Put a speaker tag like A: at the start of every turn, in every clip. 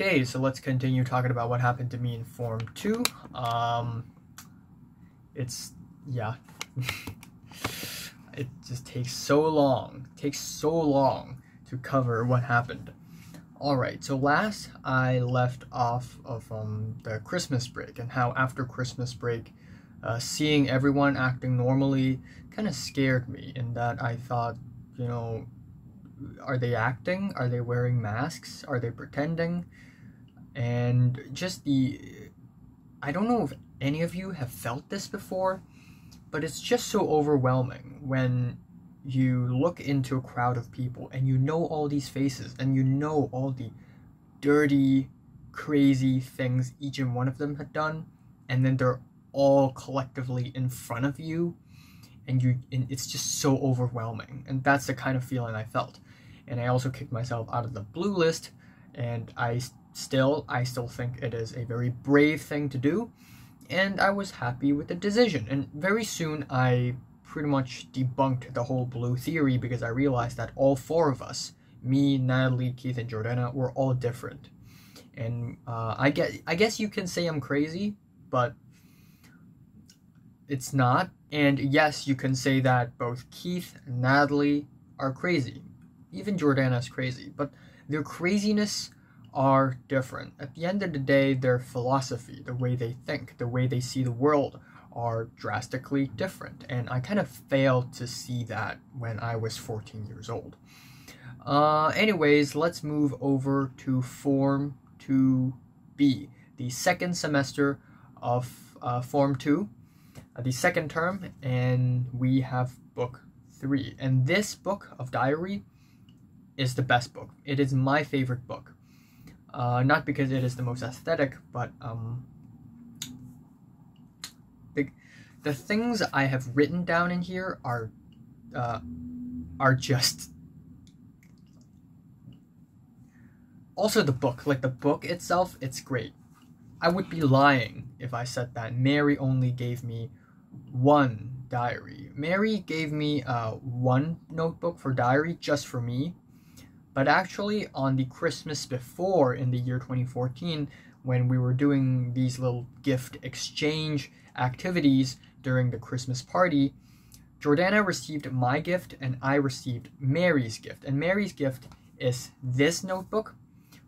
A: Okay, so let's continue talking about what happened to me in Form 2. Yeah. It just takes so long to cover what happened. Alright, so last I left off of the Christmas break, and how after Christmas break, seeing everyone acting normally kind of scared me, in that I thought, you know, are they acting? Are they wearing masks? Are they pretending? And just I don't know if any of you have felt this before, but it's just so overwhelming when you look into a crowd of people and you know all these faces and you know all the dirty, crazy things each and one of them had done, and then they're all collectively in front of you, and it's just so overwhelming. And that's the kind of feeling I felt. And I also kicked myself out of the blue list, and I still think it is a very brave thing to do, and I was happy with the decision. And very soon I pretty much debunked the whole blue theory, because I realized that all four of us, me, Natalie, Keith, and Jordana, were all different. And I guess you can say I'm crazy, but it's not. And yes, you can say that both Keith and Natalie are crazy. Even Jordana is crazy, but their craziness are different. At the end of the day, their philosophy, the way they think, the way they see the world, are drastically different. And I kind of failed to see that when I was 14 years old. Anyways, let's move over to Form 2B, the second semester of Form 2, the second term, and we have book 3. And this book of diary is the best book. It is my favorite book. Not because it is the most aesthetic, but the things I have written down in here are just... Also the book, like the book itself, it's great. I would be lying if I said that Mary only gave me one diary. Mary gave me one notebook for diary just for me. But actually, on the Christmas before, in the year 2014, when we were doing these little gift exchange activities during the Christmas party, Jordana received my gift and I received Mary's gift. And Mary's gift is this notebook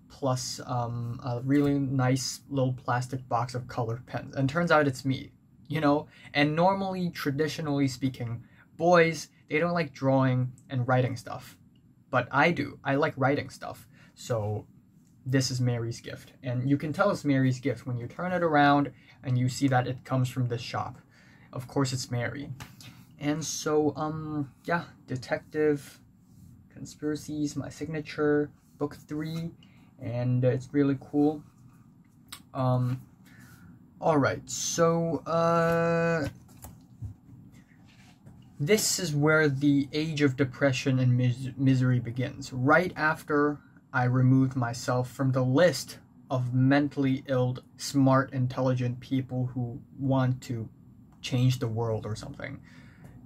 A: plus a really nice little plastic box of colored pens. And turns out it's me, you know? And normally, traditionally speaking, boys, they don't like drawing and writing stuff. But I do. I like writing stuff. So this is Mary's gift. And you can tell it's Mary's gift when you turn it around and you see that it comes from this shop. Of course it's Mary. And so, yeah, Detective Conspiracies, my signature, book 3, and it's really cool. Alright, so, this is where the age of depression and misery begins. Right after I removed myself from the list of mentally ill, smart, intelligent people who want to change the world or something.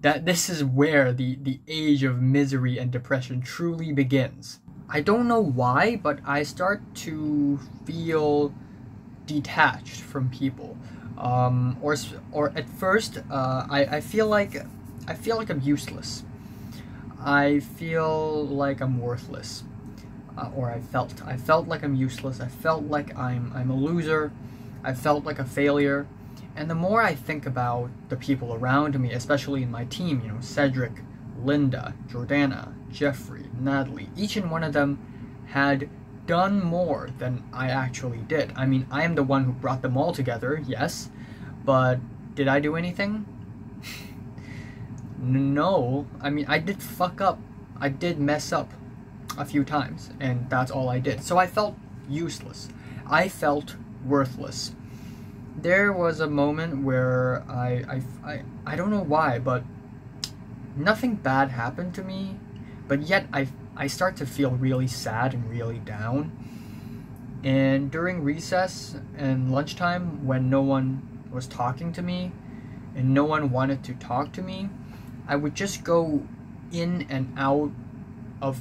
A: This is where the age of misery and depression truly begins. I don't know why, but I start to feel detached from people. Or at first, I feel like I'm useless. I feel like I'm worthless. Or I felt like I'm useless. I felt like I'm a loser. I felt like a failure. And the more I think about the people around me, especially in my team, you know, Cedric, Linda, Jordana, Jeffrey, Natalie, each and one of them had done more than I actually did. I mean, I am the one who brought them all together, yes, but did I do anything? No. I mean, I did fuck up. I did mess up a few times, and that's all I did. So I felt useless. I felt worthless. There was a moment where I don't know why, but nothing bad happened to me, but yet I start to feel really sad and really down. And during recess and lunchtime, when no one was talking to me and no one wanted to talk to me, I would just go in and out of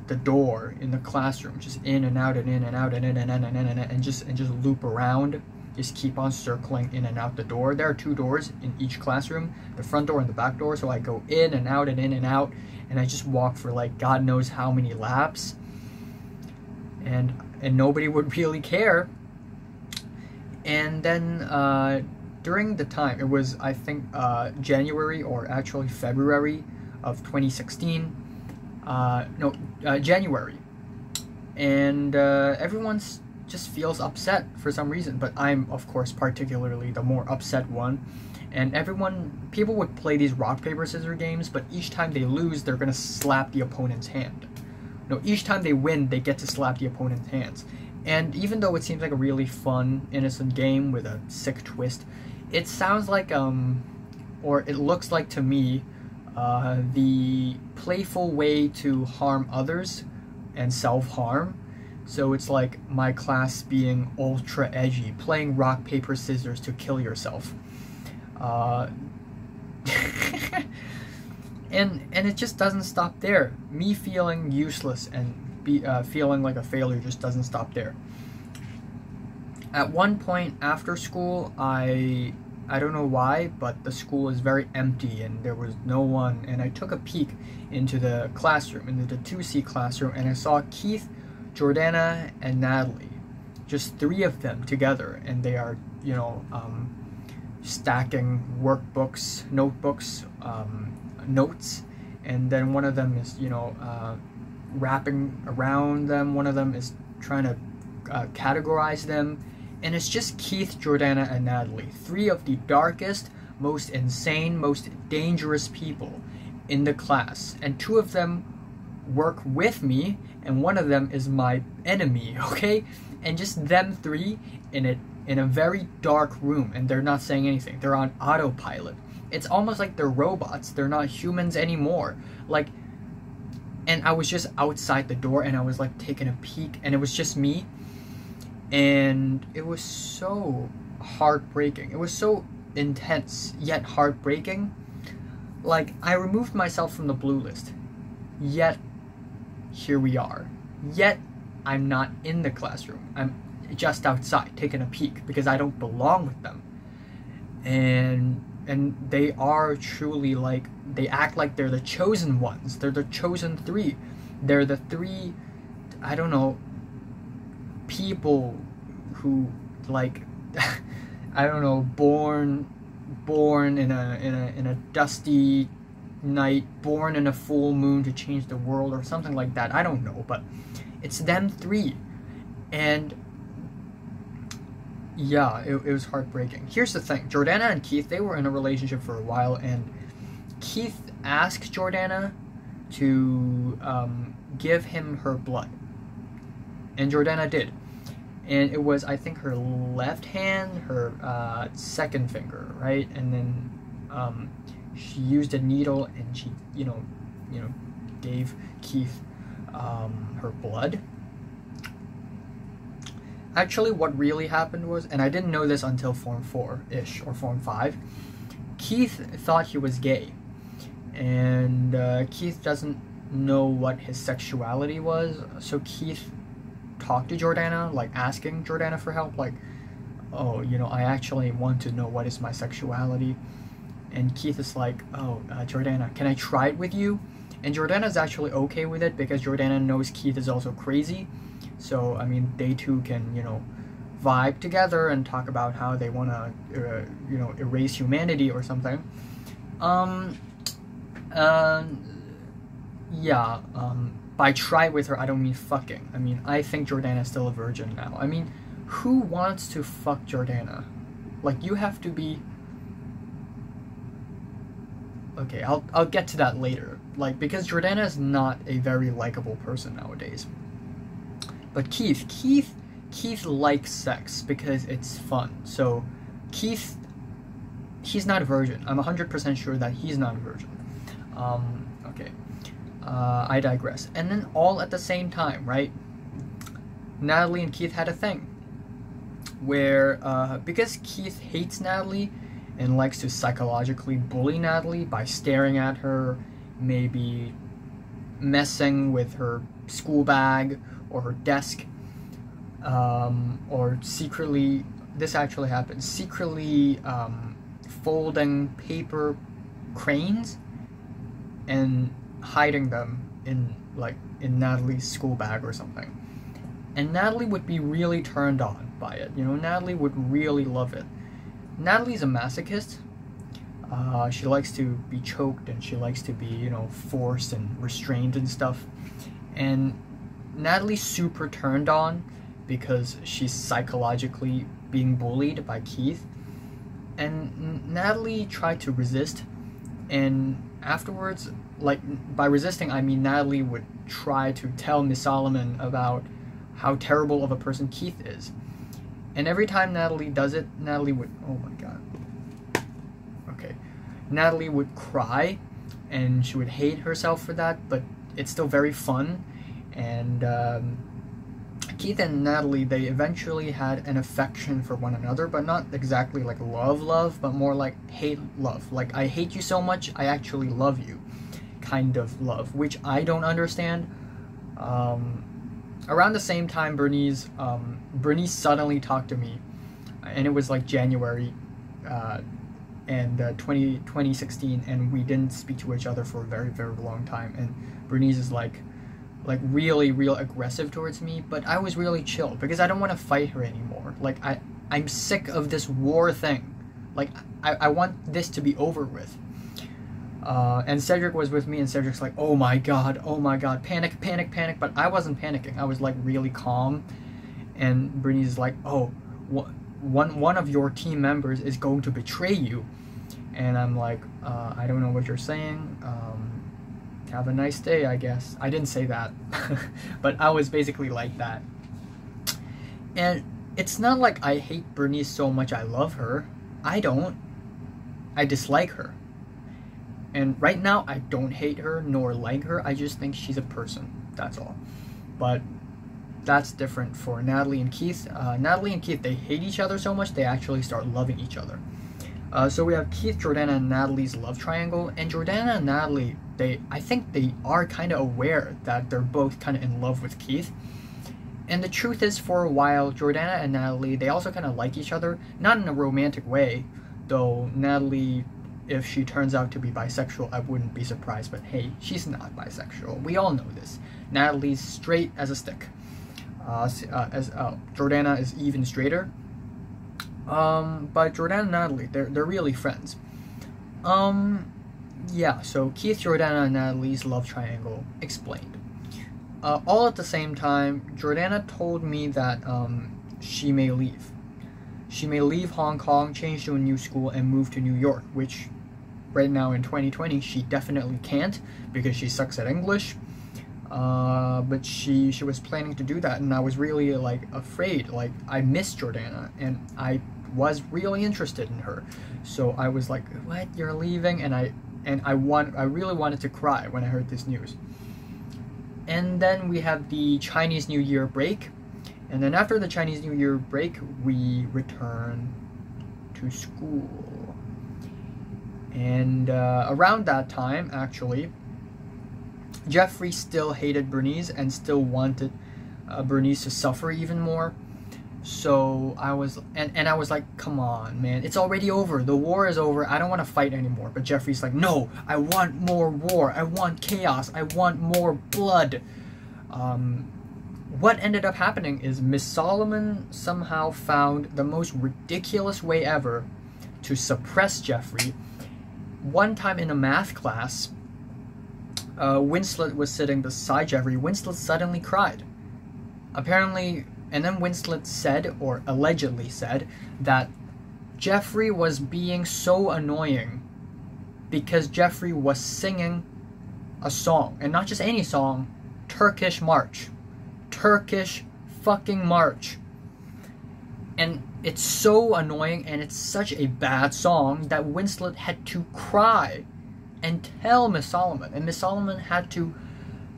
A: the door in the classroom, just in and out and in and out and in and in and in and just loop around, just keep on circling in and out the door. There are 2 doors in each classroom, the front door and the back door, so I go in and out and in and out, and I just walk for like God knows how many laps, and nobody would really care. And then during the time, it was I think January or actually February of 2016, January, and everyone's just feels upset for some reason, but I'm of course particularly the more upset one. And people would play these rock paper scissors games, but each time they lose, they're gonna slap the opponent's hand. No, each time they win, they get to slap the opponent's hands. And even though it seems like a really fun, innocent game with a sick twist, it sounds like or it looks like to me the playful way to harm others and self-harm. So it's like my class being ultra edgy, playing rock, paper, scissors to kill yourself. And it just doesn't stop there. Me feeling useless and feeling like a failure just doesn't stop there. At one point after school, I don't know why, but the school is very empty and there was no one, and I took a peek into the classroom, into the 2C classroom, and I saw Keith, Jordana, and Natalie, just 3 of them together, and they are, you know, stacking workbooks, notebooks, notes, and then one of them is, you know, wrapping around them, one of them is trying to categorize them, and it's just Keith, Jordana, and Natalie, 3 of the darkest, most insane, most dangerous people in the class, and 2 of them work with me, and one of them is my enemy, okay? And just them 3 in a very dark room, and they're not saying anything. They're on autopilot. It's almost like they're robots. They're not humans anymore. Like, and I was just outside the door, and I was like taking a peek, and it was just me, and it was so heartbreaking. It was so intense yet heartbreaking. Like, I removed myself from the blue list, yet here we are. Yet I'm not in the classroom. I'm just outside taking a peek because I don't belong with them. And they are truly like, they act like they're the chosen ones. They're the chosen 3. They're the 3, I don't know, people who, like, I don't know, born in a dusty night, born in a full moon to change the world or something like that. I don't know, but it's them 3. And yeah, it was heartbreaking. Here's the thing, Jordana and Keith, they were in a relationship for a while, and Keith asked Jordana to give him her blood, and Jordana did. And it was, I think, her left hand, her second finger, right? And then she used a needle, and she, you know, gave Keith her blood. Actually, what really happened was, and I didn't know this until Form 4-ish, or Form 5, Keith thought he was gay. And Keith doesn't know what his sexuality was, so Keith talked to Jordana, like asking Jordana for help, like, oh, you know, I actually want to know what is my sexuality. And Keith is like, oh, Jordana, can I try it with you? And Jordana's actually okay with it because Jordana knows Keith is also crazy. So, I mean, they two can, you know, vibe together and talk about how they want to, you know, erase humanity or something. By try with her, I don't mean fucking. I mean, I think Jordana is still a virgin now. I mean, who wants to fuck Jordana? Like, you have to be... Okay, I'll get to that later. Like, because Jordana is not a very likable person nowadays. But Keith likes sex because it's fun. So Keith, he's not a virgin. I'm 100% sure that he's not a virgin. Okay. I digress. And then all at the same time, right? Natalie and Keith had a thing where, because Keith hates Natalie and likes to psychologically bully Natalie by staring at her, maybe messing with her school bag or her desk, or secretly, this actually happened, secretly folding paper cranes and hiding them in Natalie's school bag or something. And Natalie would be really turned on by it. You know, Natalie would really love it. Natalie's a masochist. She likes to be choked, and she likes to be, you know, forced and restrained and stuff. And Natalie's super turned on because she's psychologically being bullied by Keith. And Natalie tried to resist, and afterwards, like, by resisting, I mean Natalie would try to tell Miss Solomon about how terrible of a person Keith is. And every time Natalie does it, Natalie would, oh my god. Okay. Natalie would cry, and she would hate herself for that, but it's still very fun. And Keith and Natalie, they eventually had an affection for one another, but not exactly like love, but more like hate love. Like, I hate you so much, I actually love you kind of love, which I don't understand. Around the same time, Bernice suddenly talked to me, and it was like January and 2016, and we didn't speak to each other for a very, very long time. And Bernice is like really real aggressive towards me, but I was really chill because I don't want to fight her anymore. Like, I'm sick of this war thing. Like, I want this to be over with. And Cedric was with me, and Cedric's like, oh my god, panic, but I wasn't panicking. I was like really calm. And Bernice is like, oh, one of your team members is going to betray you. And I'm like, I don't know what you're saying. Have a nice day, I guess. I didn't say that, but I was basically like that. And it's not like I hate Bernice so much I love her. I don't. I dislike her. And right now, I don't hate her nor like her. I just think she's a person. That's all. But that's different for Natalie and Keith. Natalie and Keith, they hate each other so much, they actually start loving each other. So we have Keith, Jordana, and Natalie's love triangle. And Jordana and Natalie, I think they are kind of aware that they're both kind of in love with Keith. And the truth is, for a while, Jordana and Natalie, they also kind of like each other. Not in a romantic way, though Natalie, if she turns out to be bisexual, I wouldn't be surprised. But hey, she's not bisexual. We all know this. Natalie's straight as a stick. Jordana is even straighter. But Jordana and Natalie, they're really friends. Yeah, so Keith, Jordana, and Natalie's love triangle explained. All at the same time, Jordana told me that she may leave. She may leave Hong Kong, change to a new school, and move to New York, which right now in 2020 she definitely can't because she sucks at English. But she was planning to do that, and I was really like afraid. Like, I miss Jordana, and I was really interested in her. So I was like, "What? You're leaving?" And I really wanted to cry when I heard this news. And then we have the Chinese New Year break. And then after the Chinese New Year break, we return to school. And around that time, actually, Jeffrey still hated Bernice and still wanted Bernice to suffer even more. So I was, and I was like, come on, man, it's already over. The war is over. I don't want to fight anymore. But Jeffrey's like, no, I want more war. I want chaos. I want more blood. What ended up happening is Miss Solomon somehow found the most ridiculous way ever to suppress Jeffrey. One time in a math class, Winslet was sitting beside Jeffrey. Winslet suddenly cried. Apparently, and then Winslet said, or allegedly said, that Jeffrey was being so annoying because Jeffrey was singing a song, and not just any song, Turkish March. Turkish fucking March. And it's so annoying, and it's such a bad song that Winslet had to cry and tell Miss Solomon. And Miss Solomon had to,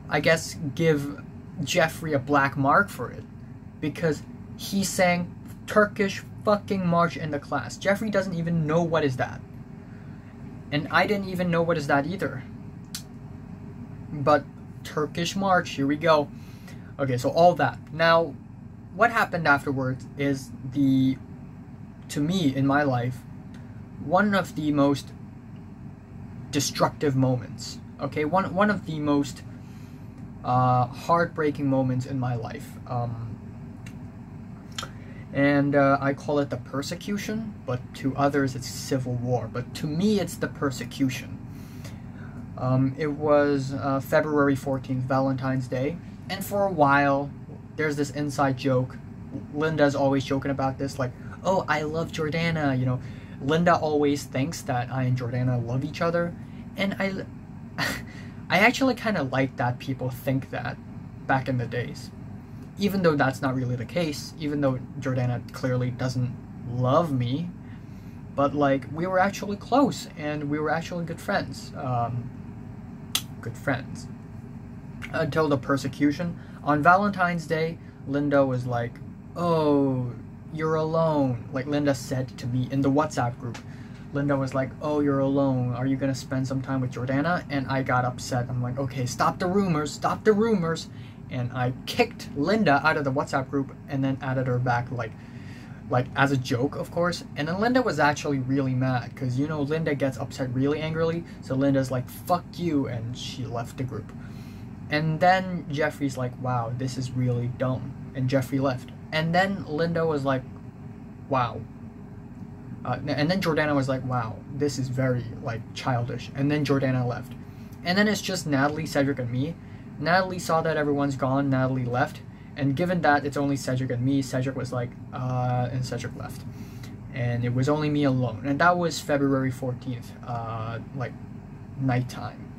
A: I guess, give Jeffrey a black mark for it, because he sang Turkish fucking March in the class. Jeffrey doesn't even know what is that. And I didn't even know what is that either. But Turkish March, here we go. Okay, so all that. Now, what happened afterwards is to me, in my life, one of the most destructive moments. Okay, one of the most heartbreaking moments in my life. And I call it the persecution, but to others it's civil war. But to me, it's the persecution. It was February 14th, Valentine's Day, and for a while, there's this inside joke. Linda's always joking about this, like, oh, I love Jordana, you know. Linda always thinks that I and Jordana love each other, and I actually kind of like that people think that back in the days. Even though that's not really the case, even though Jordana clearly doesn't love me, but like, we were actually close, and we were actually good friends. Until the persecution. On Valentine's Day, Linda was like, oh, you're alone. Like, Linda said to me in the WhatsApp group. Linda was like, oh, you're alone. Are you gonna spend some time with Jordana? And I got upset. I'm like, okay, stop the rumors, stop the rumors. And I kicked Linda out of the WhatsApp group and then added her back, like as a joke, of course. And then Linda was actually really mad, because, you know, Linda gets upset really angrily. So Linda's like, fuck you, and she left the group. And then Jeffrey's like, wow, this is really dumb. And Jeffrey left. And then Linda was like, wow. And then Jordana was like, wow, this is very, like, childish. And then Jordana left. And then it's just Natalie, Cedric, and me. Natalie saw that everyone's gone, Natalie left. And given that it's only Cedric and me, Cedric was like, and Cedric left. And it was only me alone. And that was February 14th, like, nighttime.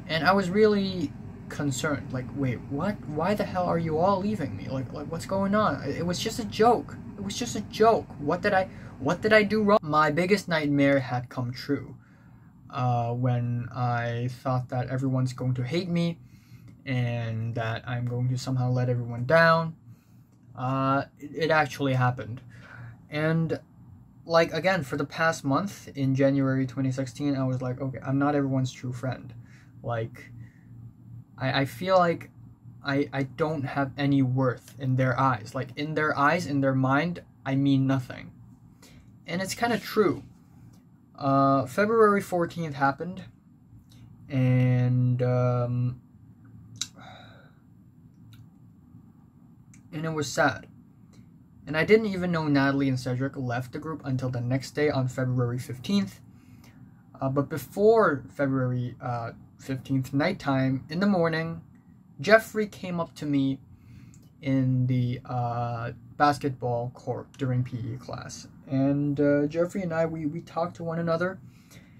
A: And I was really concerned, like, wait, what? Why the hell are you all leaving me? Like what's going on? It was just a joke. It was just a joke. What did I do wrong? My biggest nightmare had come true. When I thought that everyone's going to hate me, and that I'm going to somehow let everyone down. It actually happened. And, like, again, for the past month, in January 2016, I was like, okay, I'm not everyone's true friend. Like, I feel like I don't have any worth in their eyes. Like, in their eyes, in their mind, I mean nothing. And it's kind of true. February 14th happened, and it was sad. And I didn't even know Natalie and Cedric left the group until the next day on February 15th. But before February 15th nighttime, in the morning, Jeffrey came up to me in the basketball court during PE class. And Jeffrey and I, we talked to one another.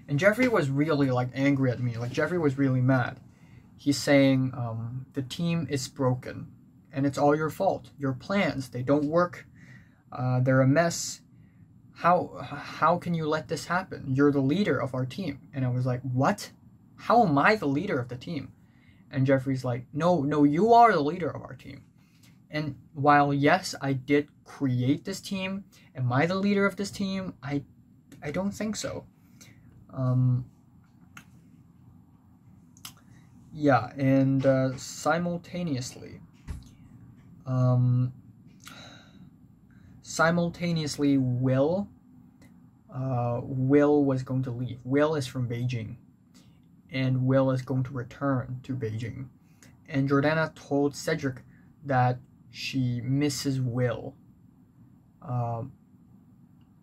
A: And Jeffrey was really, like, angry at me. Like, Jeffrey was really mad. He's saying, the team is broken. And it's all your fault. Your plans, they don't work. They're a mess. How can you let this happen? You're the leader of our team. And I was like, what? How am I the leader of the team? And Jeffrey's like, no, you are the leader of our team. And while, yes, I did create this team, am I the leader of this team? I don't think so. Yeah, and simultaneously, Will was going to leave. Will is from Beijing, and Will is going to return to Beijing. And Jordana told Cedric that she misses Will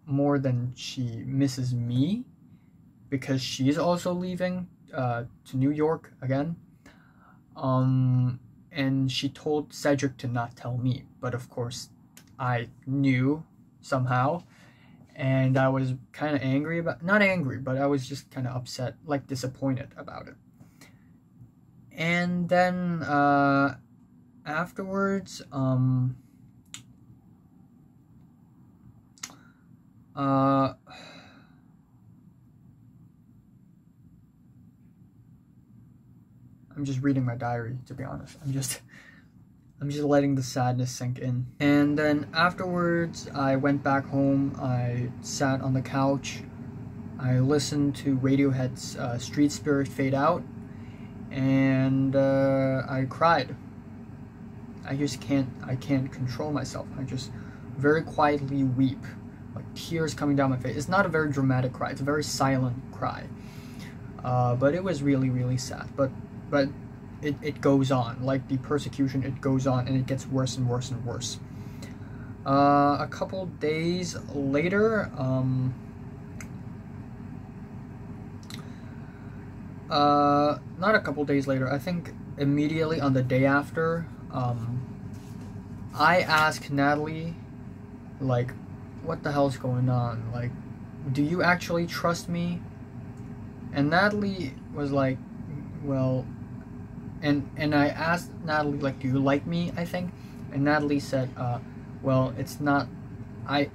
A: more than she misses me, because she's also leaving to New York again. And she told Cedric to not tell me, but of course I knew somehow, and I was kind of angry about, not angry, but I was just kind of upset, like disappointed about it. And then afterwards, I'm just reading my diary, to be honest. I'm just letting the sadness sink in. And then afterwards, I went back home. I sat on the couch. I listened to Radiohead's Street Spirit Fade Out. And I cried. I can't control myself. I just very quietly weep, like tears coming down my face. It's not a very dramatic cry, it's a very silent cry. But it was really, really sad. But it goes on, like the persecution, it goes on, and it gets worse and worse and worse. A couple days later, not a couple days later, I think immediately on the day after, I asked Natalie, like, what the hell's going on? Like, do you actually trust me? And Natalie was like, well, and I asked Natalie, like, do you like me, I think? And Natalie said, well, it's not, I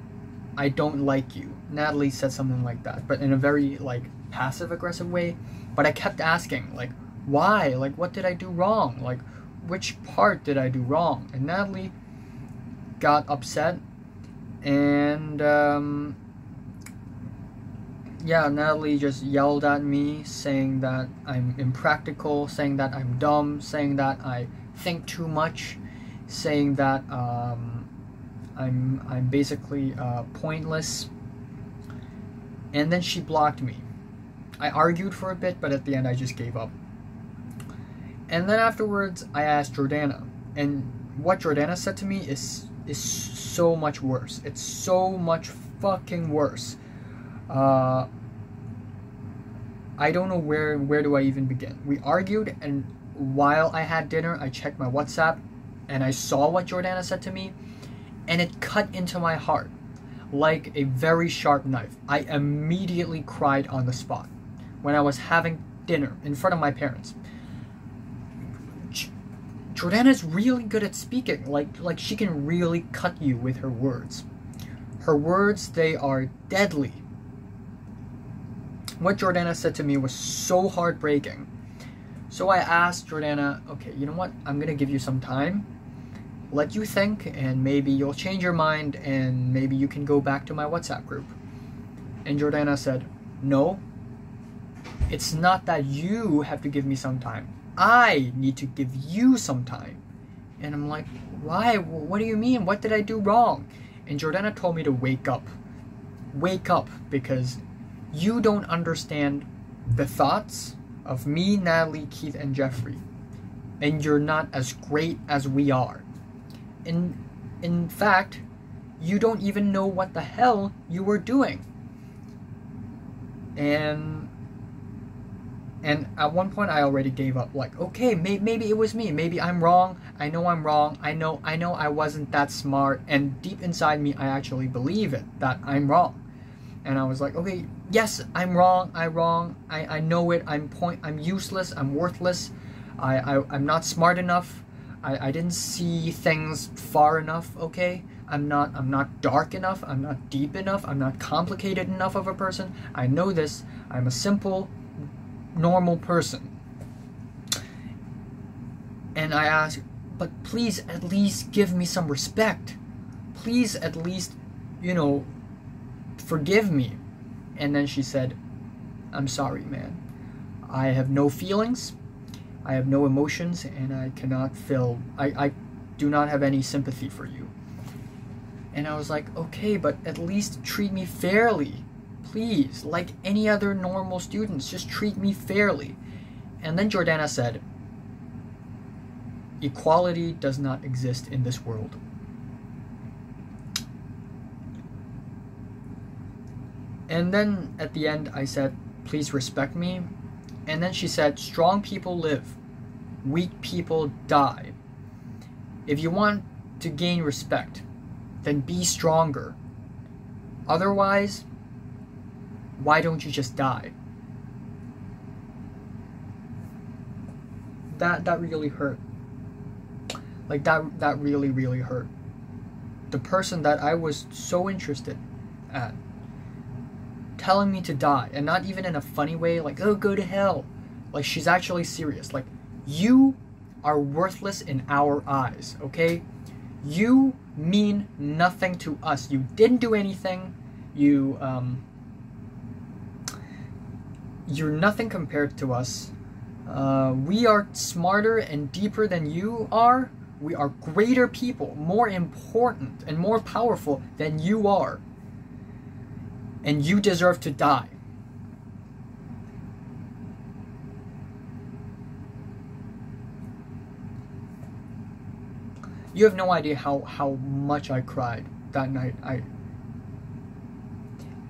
A: don't like you. Natalie said something like that, but in a very, like, passive-aggressive way. But I kept asking, like, why? Like, what did I do wrong? Like, which part did I do wrong? And Natalie got upset, and, yeah, Natalie just yelled at me, saying that I'm impractical, saying that I'm dumb, saying that I think too much, saying that, I'm basically, pointless. And then she blocked me. I argued for a bit, but at the end I just gave up. And then afterwards, I asked Jordana, and what Jordana said to me is so much worse. It's so much fucking worse. I don't know where do I even begin. We argued, and while I had dinner, I checked my WhatsApp, and I saw what Jordana said to me, and it cut into my heart like a very sharp knife. I immediately cried on the spot when I was having dinner in front of my parents. Jordana is really good at speaking. Like she can really cut you with her words. Her words, they are deadly. What Jordana said to me was so heartbreaking. So I asked Jordana, okay, you know what? I'm gonna give you some time. Let you think, and maybe you'll change your mind, and maybe you can go back to my WhatsApp group. And Jordana said, no, it's not that you have to give me some time. I need to give you some time. And I'm like, why? What do you mean? What did I do wrong? And Jordana told me to wake up. Wake up, because you don't understand the thoughts of me, Natalie, Keith, and Jeffrey. And you're not as great as we are. In fact, you don't even know what the hell you were doing. And at one point I already gave up. Like, okay, maybe it was me. Maybe I'm wrong. I know I'm wrong. I know I wasn't that smart. And deep inside me, I actually believe it, that I'm wrong. And I was like, okay, yes, I'm wrong. I know it. I'm useless. I'm worthless. I'm not smart enough. I didn't see things far enough, okay? I'm not dark enough, I'm not deep enough, I'm not complicated enough of a person. I know this. I'm a simple, normal person. And I asked, but please at least give me some respect. Please at least, forgive me. And then she said, I'm sorry, man. I have no feelings. I have no emotions, and I cannot feel, I do not have any sympathy for you. And I was like, okay, but at least treat me fairly. Please, like any other normal students, just treat me fairly. And then Jordana said, equality does not exist in this world. And then at the end, I said, please respect me. And then she said, strong people live, weak people die. If you want to gain respect, then be stronger. Otherwise, why don't you just die? That really hurt. Like that really, really hurt. The person that I was so interested at telling me to die, and not even in a funny way, like, oh, go to hell. Like, she's actually serious. Like, you are worthless in our eyes, okay? You mean nothing to us. You didn't do anything. You're nothing compared to us. We are smarter and deeper than you are. We are greater people, more important and more powerful than you are. And you deserve to die. You have no idea how much I cried that night.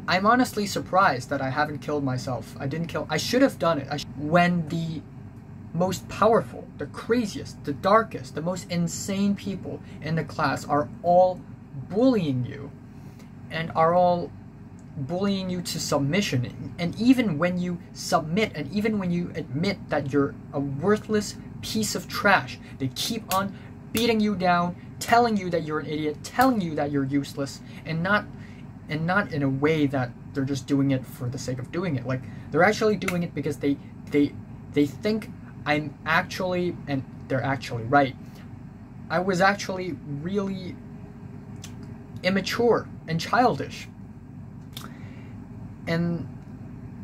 A: I'm honestly surprised that I haven't killed myself. I should have done it. When the most powerful, the craziest, the darkest, the most insane people in the class are all bullying you, and are all bullying you to submission. And even when you submit, and even when you admit that you're a worthless piece of trash, they keep on beating you down, telling you that you're an idiot, telling you that you're useless, and not in a way that they're just doing it for the sake of doing it. Like, they're actually doing it because they think I'm actually, and they're actually right, I was actually really immature and childish, and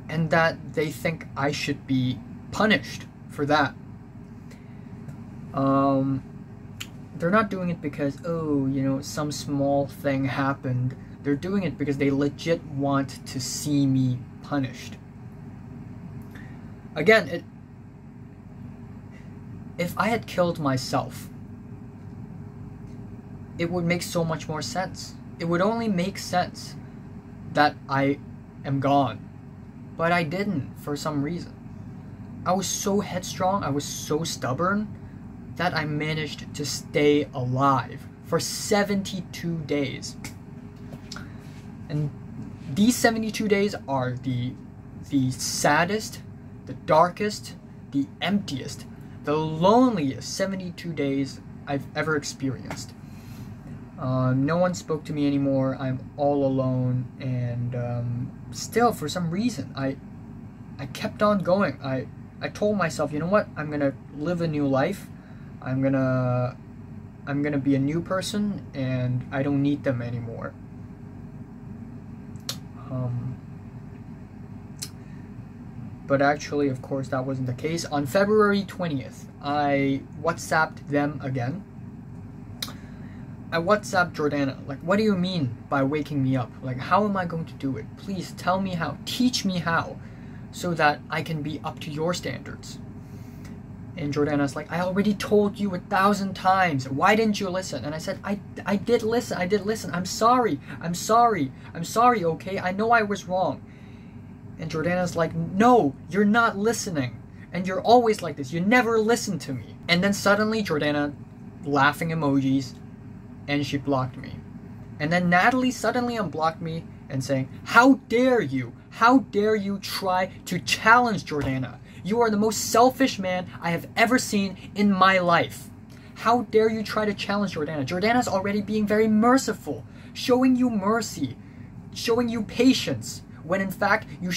A: that they think I should be punished for that. They're not doing it because, oh, you know, some small thing happened. They're doing it because they legit want to see me punished. Again, if I had killed myself, it would make so much more sense. It would only make sense that I am gone. But I didn't, for some reason. I was so headstrong, I was so stubborn, that I managed to stay alive for 72 days. And these 72 days are the saddest, the darkest, the emptiest, the loneliest 72 days I've ever experienced. No one spoke to me anymore. I'm all alone, and still, for some reason, I kept on going. I told myself, you know what? I'm gonna live a new life. I'm gonna be a new person, and I don't need them anymore. But actually, of course, that wasn't the case. On February 20th, I WhatsApped them again. I WhatsApped Jordana, like, what do you mean by waking me up? Like, how am I going to do it? Please tell me how. Teach me how, so that I can be up to your standards. And Jordana's like, I already told you 1,000 times. Why didn't you listen? And I said, I did listen. I'm sorry, okay? I know I was wrong. And Jordana's like, no, you're not listening. And you're always like this. You never listen to me. And then suddenly Jordana, laughing emojis, and she blocked me. And then Natalie suddenly unblocked me and saying, how dare you? How dare you try to challenge Jordana? You are the most selfish man I have ever seen in my life. How dare you try to challenge Jordana? Jordana's already being very merciful, showing you mercy, showing you patience, when in fact you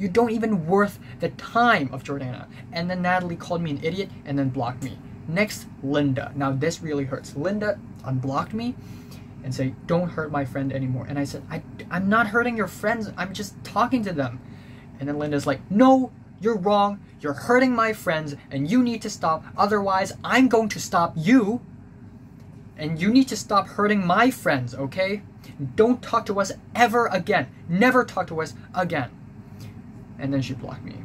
A: don't even worth the time of Jordana. And then Natalie called me an idiot and then blocked me. Next, Linda. Now this really hurts. Linda unblocked me and said, don't hurt my friend anymore. And I said, I'm not hurting your friends, I'm just talking to them. And then Linda's like, no, you're wrong, you're hurting my friends, and you need to stop, otherwise I'm going to stop you, and you need to stop hurting my friends, okay? Don't talk to us ever again. Never talk to us again. And then she blocked me.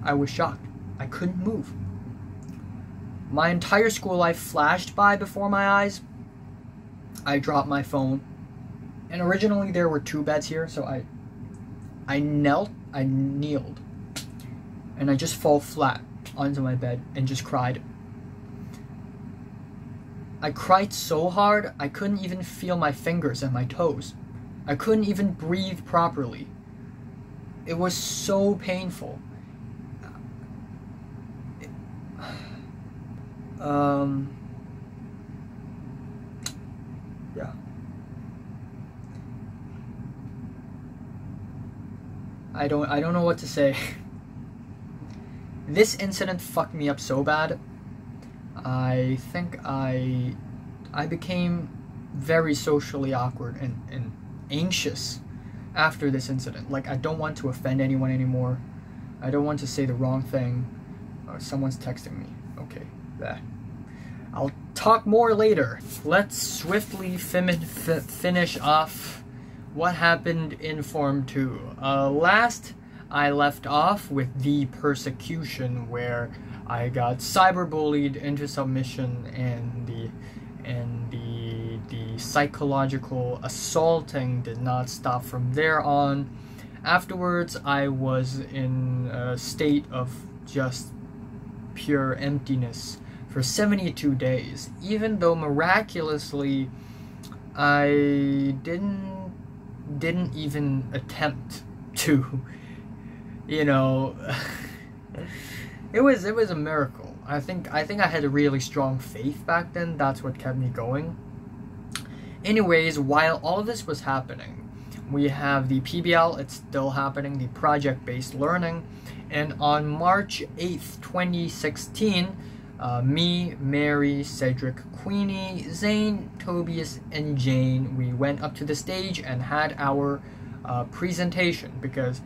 A: I was shocked. I couldn't move. My entire school life flashed by before my eyes. I dropped my phone. And originally there were 2 beds here, so I kneeled, and I just fall flat onto my bed and just cried. I cried so hard, I couldn't even feel my fingers and my toes. I couldn't even breathe properly. It was so painful. Yeah. I don't know what to say. This incident fucked me up so bad. I think I became very socially awkward and anxious after this incident. Like, I don't want to offend anyone anymore. I don't want to say the wrong thing. Someone's texting me. Okay. I'll talk more later. Let's swiftly finish off what happened in Form 2. Last, I left off with the persecution, where I got cyberbullied into submission, and the psychological assaulting did not stop from there on. Afterwards, I was in a state of just pure emptiness for 72 days, even though miraculously I didn't even attempt to, you know, it was a miracle. I think I had a really strong faith back then. That's what kept me going. Anyways, while all of this was happening, we have the PBL, it's still happening, the project-based learning, and on March 8th, 2016, me, Mary, Cedric, Queenie, Zane, Tobias, and Jane, we went up to the stage and had our presentation, because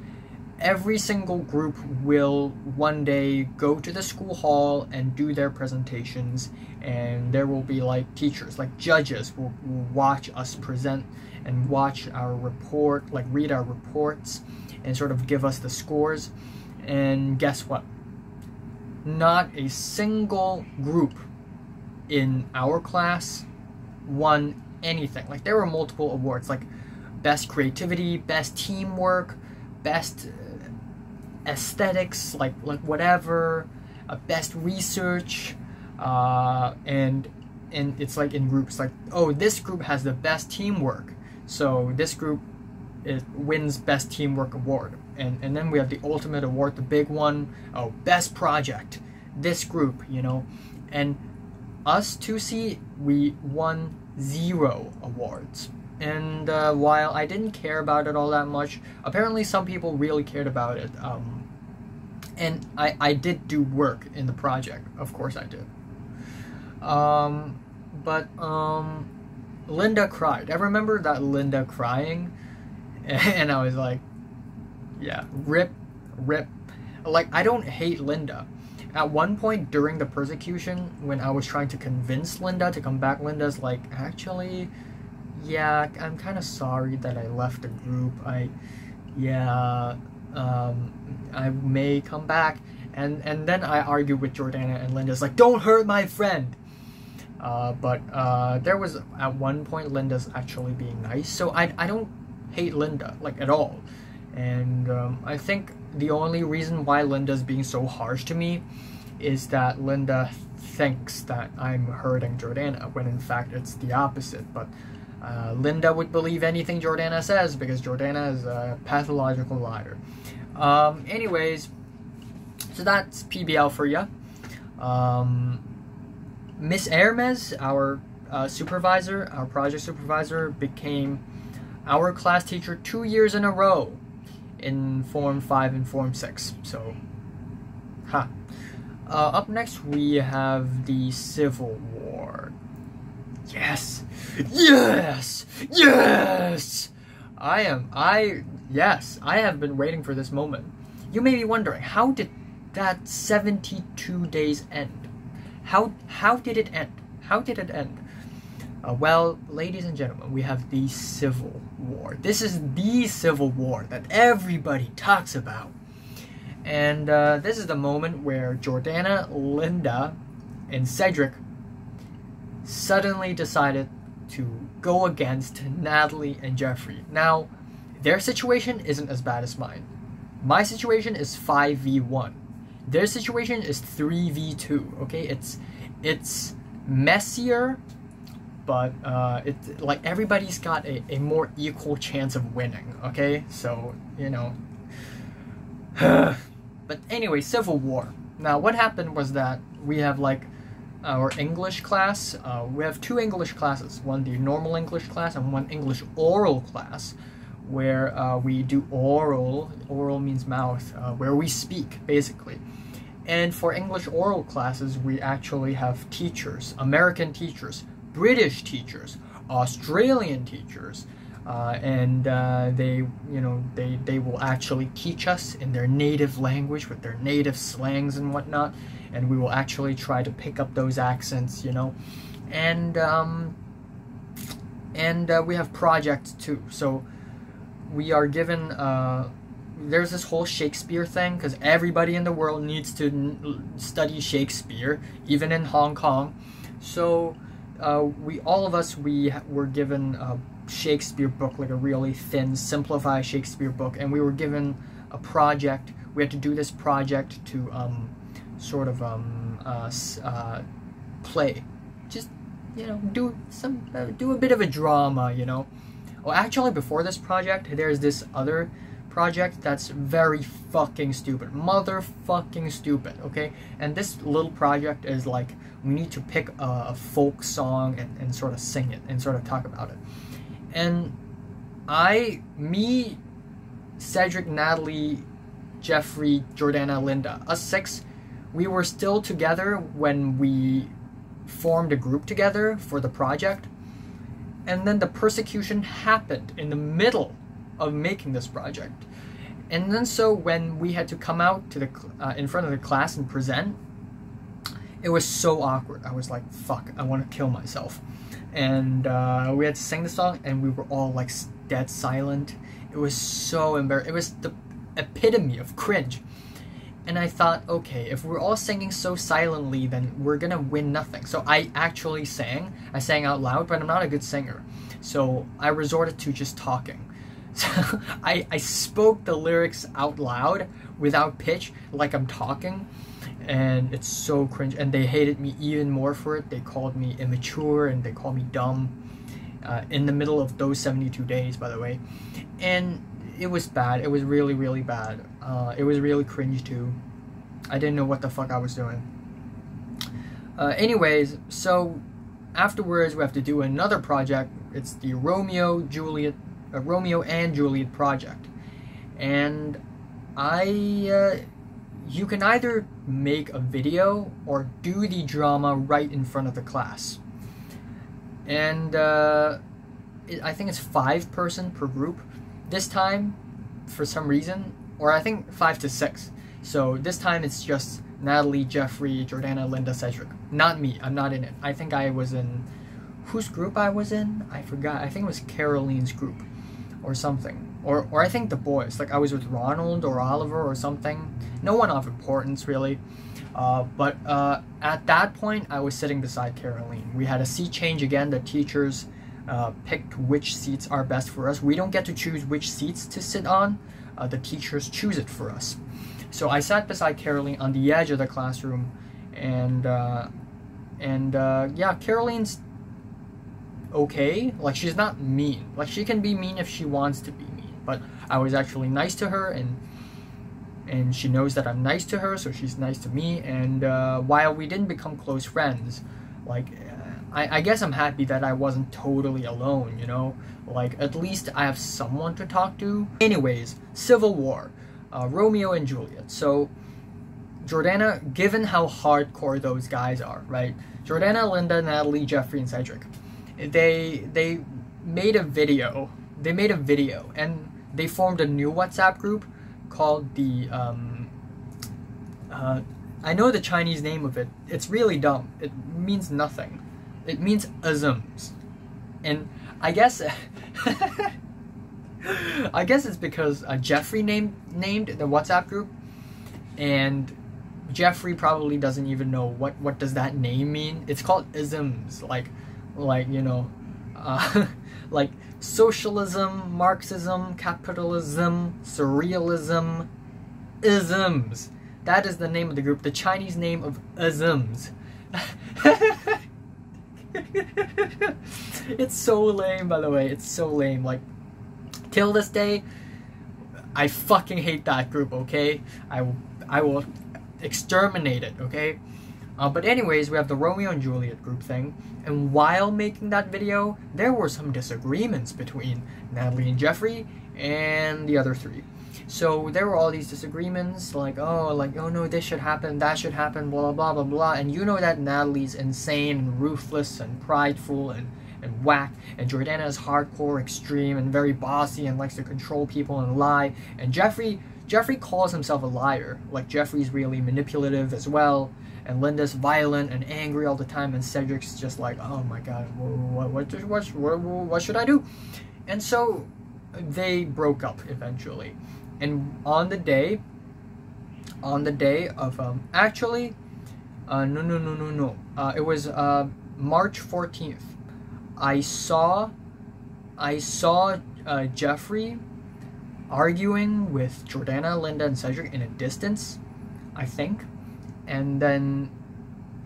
A: every single group will one day go to the school hall and do their presentations, and there will be like teachers, like judges will watch us present and watch our report, like read our reports and sort of give us the scores. And guess what? Not a single group in our class won anything. Like, there were multiple awards, like best creativity, best teamwork, best aesthetics, like whatever, best research, and it's like in groups, like, oh, this group has the best teamwork, so this group wins best teamwork award. And then we have the ultimate award, the big one, oh, best project, this group, you know. And us 2C, we won 0 awards. And while I didn't care about it all that much, apparently some people really cared about it. And I did do work in the project, of course I did. But Linda cried. I remember that Linda crying, and I was like, yeah, rip. Like, I don't hate Linda. At one point during the persecution, when I was trying to convince Linda to come back, Linda's like, actually, yeah, I'm kind of sorry that I left the group. I may come back. And then I argued with Jordana, and Linda's like, don't hurt my friend. But there was, at one point, Linda's actually being nice. So I don't hate Linda, like, at all. And I think the only reason why Linda's being so harsh to me is that Linda thinks that I'm hurting Jordana, when in fact it's the opposite. But Linda would believe anything Jordana says, because Jordana is a pathological liar. Anyways, so that's PBL for you. Miss Hermes, our supervisor, our project supervisor, became our class teacher 2 years in a row in Form 5 and Form 6. So, up next we have the Civil War. Yes! Yes! Yes! I have been waiting for this moment. You may be wondering, how did that 72 days end? How did it end? How did it end? Well, ladies and gentlemen, we have the Civil War. This is the Civil War that everybody talks about. And this is the moment where Jordana, Linda, and Cedric suddenly decided to go against Natalie and Jeffrey. Now, their situation isn't as bad as mine. My situation is 5v1. Their situation is 3v2, okay? It's messier, but it's like everybody's got a more equal chance of winning, okay? So, you know. But anyway, Civil War. Now, what happened was that we have like our English class. We have 2 English classes, one the normal English class and one English oral class, where we do oral means mouth, where we speak, basically. And for English oral classes, we actually have teachers, American teachers, British teachers, Australian teachers, and they will actually teach us in their native language with their native slangs and whatnot. and we will actually try to pick up those accents, you know. And we have projects too. So we are given there's this whole Shakespeare thing, because everybody in the world needs to study Shakespeare, even in Hong Kong. So all of us were given a Shakespeare book, like a really thin, simplified Shakespeare book, and we were given a project. We had to do this project to sort of play, just, you know, do a bit of a drama, you know. Oh, actually, before this project, there's this other project that's very fucking stupid, motherfucking stupid, okay? And this little project is like, we need to pick a folk song and sort of sing it and sort of talk about it. And me, Cedric, Natalie, Jeffrey, Jordana, Linda, us 6, we were still together when we formed a group together for the project. And then the persecution happened in the middle of making this project. And then so when we had to come out to the in front of the class and present, it was so awkward. I was like, fuck, I want to kill myself. And we had to sing the song, and we were all like dead silent. It was so embarrassing. It was the epitome of cringe. And I thought, okay, if we're all singing so silently, then we're gonna win nothing. So I actually sang. I sang out loud, but I'm not a good singer. So I resorted to just talking. So I spoke the lyrics out loud without pitch, like I'm talking. And it's so cringe. And they hated me even more for it. They called me immature, and they called me dumb. In the middle of those 72 days, by the way. And it was bad. It was really, really bad. It was really cringe too. I didn't know what the fuck I was doing. Anyways, so afterwards we have to do another project. It's the Romeo and Juliet project. And you can either make a video or do the drama right in front of the class. And I think it's 5 person per group. This time, for some reason, or I think 5 to 6. So this time it's just Natalie, Jeffrey, Jordana, Linda, Cedric. Not me. I'm not in it. I think I was in... Whose group I was in? I forgot. I think it was Caroline's group or something. Or I think the boys. Like I was with Ronald or Oliver or something. No one of importance, really. But at that point, I was sitting beside Caroline. We had a seat change again. The teachers picked which seats are best for us. We don't get to choose which seats to sit on. The teachers choose it for us. So I sat beside Caroline on the edge of the classroom, and yeah, Caroline's okay. Like, she's not mean. Like, she can be mean if she wants to be mean, but I was actually nice to her, and she knows that I'm nice to her, so she's nice to me. And while we didn't become close friends, like, I guess I'm happy that I wasn't totally alone, you know? Like, at least I have someone to talk to. Anyways, Civil War, Romeo and Juliet. So, Jordana, given how hardcore those guys are, right? Jordana, Linda, Natalie, Jeffrey, and Cedric. They made a video. They made a video, and they formed a new WhatsApp group called the, I know the Chinese name of it. It's really dumb. It means nothing. It means isms. And I guess I guess it's because Jeffrey named the WhatsApp group, and Jeffrey probably doesn't even know what does that name mean. It's called isms, like you know, like socialism, Marxism, capitalism, surrealism, isms. That is the name of the group, the Chinese name of isms. It's so lame, by the way. It's so lame. Like, till this day, I fucking hate that group, okay? I will exterminate it, okay? But anyways, we have the Romeo and Juliet group thing, and while making that video, there were some disagreements between Natalie and Jeffrey and the other 3. So there were all these disagreements, like, oh no, this should happen, that should happen, blah blah blah blah. And you know that Natalie's insane and ruthless and prideful and whack, and Jordana is hardcore, extreme, and very bossy and likes to control people and lie. And Jeffrey Jeffrey calls himself a liar. Like, Jeffrey's really manipulative as well, and Linda's violent and angry all the time, and Cedric's just like, oh my god, what should I do? And so they broke up eventually. And on the day of it was March 14th. I saw Jeffrey arguing with Jordana, Linda, and Cedric in a distance, I think. And then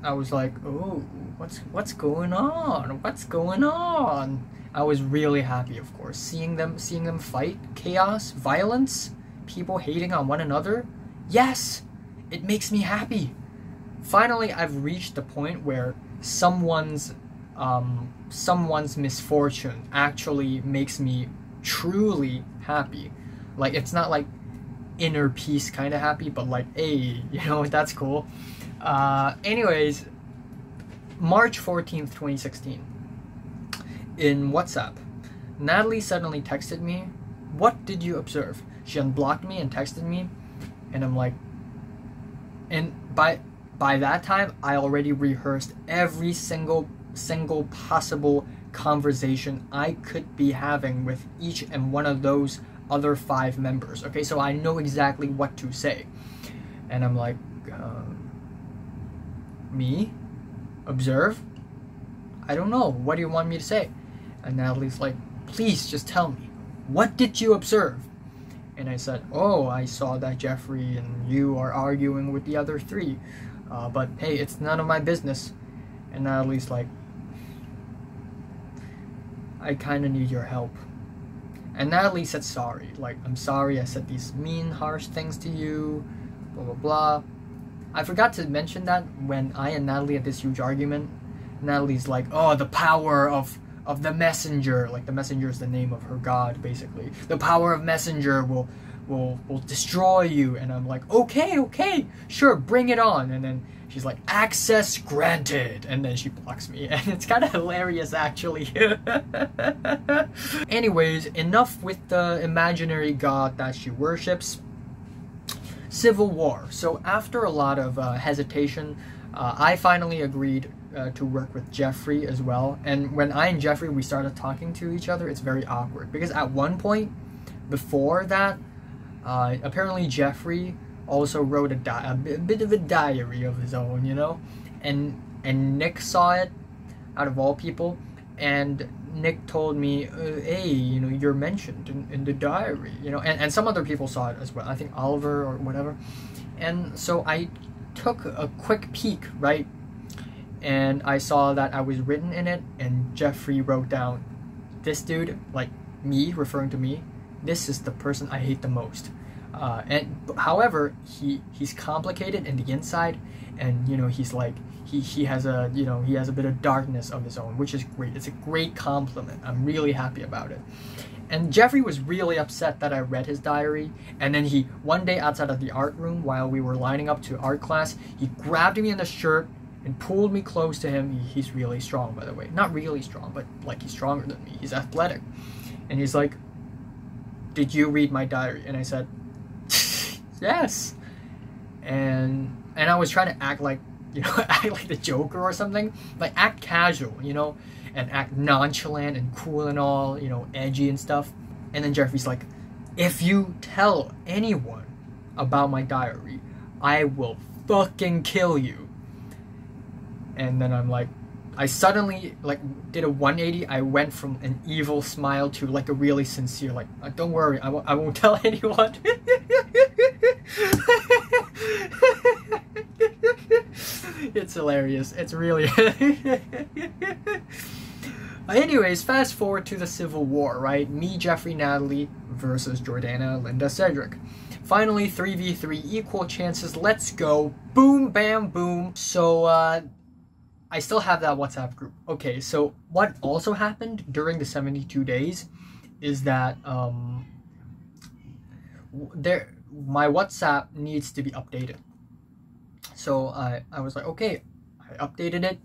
A: I was like, oh, what's going on? What's going on? I was really happy, of course, seeing them fight, chaos, violence, people hating on one another. Yes, it makes me happy. Finally, I've reached the point where someone's misfortune actually makes me truly happy. Like, it's not like inner peace kind of happy, but like, hey, you know, that's cool. Anyways, March 14th, 2016. In WhatsApp, Natalie suddenly texted me, "What did you observe?" She unblocked me and texted me, and I'm like, and by that time, I already rehearsed every single possible conversation I could be having with each and one of those other 5 members. Okay, so I know exactly what to say. And I'm like, me? Observe? I don't know. What do you want me to say? And Natalie's like, please just tell me. What did you observe? And I said, oh, I saw that Jeffrey and you are arguing with the other 3. But hey, it's none of my business. And Natalie's like, I kind of need your help. And Natalie said sorry. Like, I'm sorry I said these mean, harsh things to you, blah, blah, blah. I forgot to mention that when I and Natalie had this huge argument, Natalie's like, oh, the power of the messenger. Like, the messenger is the name of her god, basically. The power of messenger will destroy you. And I'm like, okay, sure, bring it on. And then she's like, access granted. And then she blocks me. And it's kind of hilarious, actually. Anyways, enough with the imaginary god that she worships. Civil War. So after a lot of hesitation, I finally agreed to work with Jeffrey as well. And when I and Jeffrey, we started talking to each other, it's very awkward. Because at one point, before that, apparently Jeffrey also wrote a bit of a diary of his own, you know? And Nick saw it, out of all people. And Nick told me, hey, you know, you're mentioned in the diary, you know? And some other people saw it as well. I think Oliver or whatever. And so I took a quick peek, right? And I saw that I was written in it, and Jeffrey wrote down, this dude, like me, referring to me, this is the person I hate the most. And however, he's complicated in the inside, and you know, he's like, he has a, you know, he has a bit of darkness of his own, which is great. It's a great compliment. I'm really happy about it. And Jeffrey was really upset that I read his diary, and then he, one day outside of the art room while we were lining up to art class, he grabbed me in the shirt and pulled me close to him. He's really strong, by the way. Not really strong, but like, he's stronger than me. He's athletic. And he's like, did you read my diary? And I said, yes. And I was trying to act like, you know, act like the Joker or something. Like, act casual, you know, and act nonchalant and cool and all, you know, edgy and stuff. And then Jeffrey's like, if you tell anyone about my diary, I will fucking kill you. And then I'm like, I suddenly, like, did a 180. I went from an evil smile to, like, a really sincere, like, don't worry, I won't tell anyone. It's hilarious. It's really... Anyways, fast forward to the Civil War, right? Me, Jeffrey, Natalie versus Jordana, Linda, Cedric. Finally, 3v3, equal chances, let's go. Boom, bam, boom. So, I still have that WhatsApp group. Okay, so what also happened during the 72 days is that my WhatsApp needs to be updated. So I was like, okay, I updated it,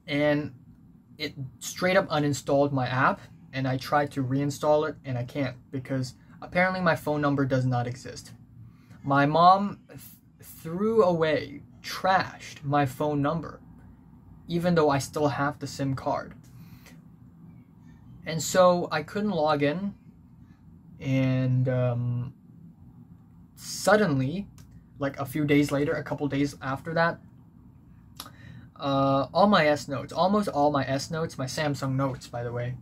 A: and it straight up uninstalled my app, and I tried to reinstall it, and I can't, because apparently my phone number does not exist. My mom threw away, trashed my phone number, even though I still have the SIM card. And so I couldn't log in, and suddenly, like a few days later, a couple days after that, all my S notes, almost all my S notes, my Samsung notes, by the way,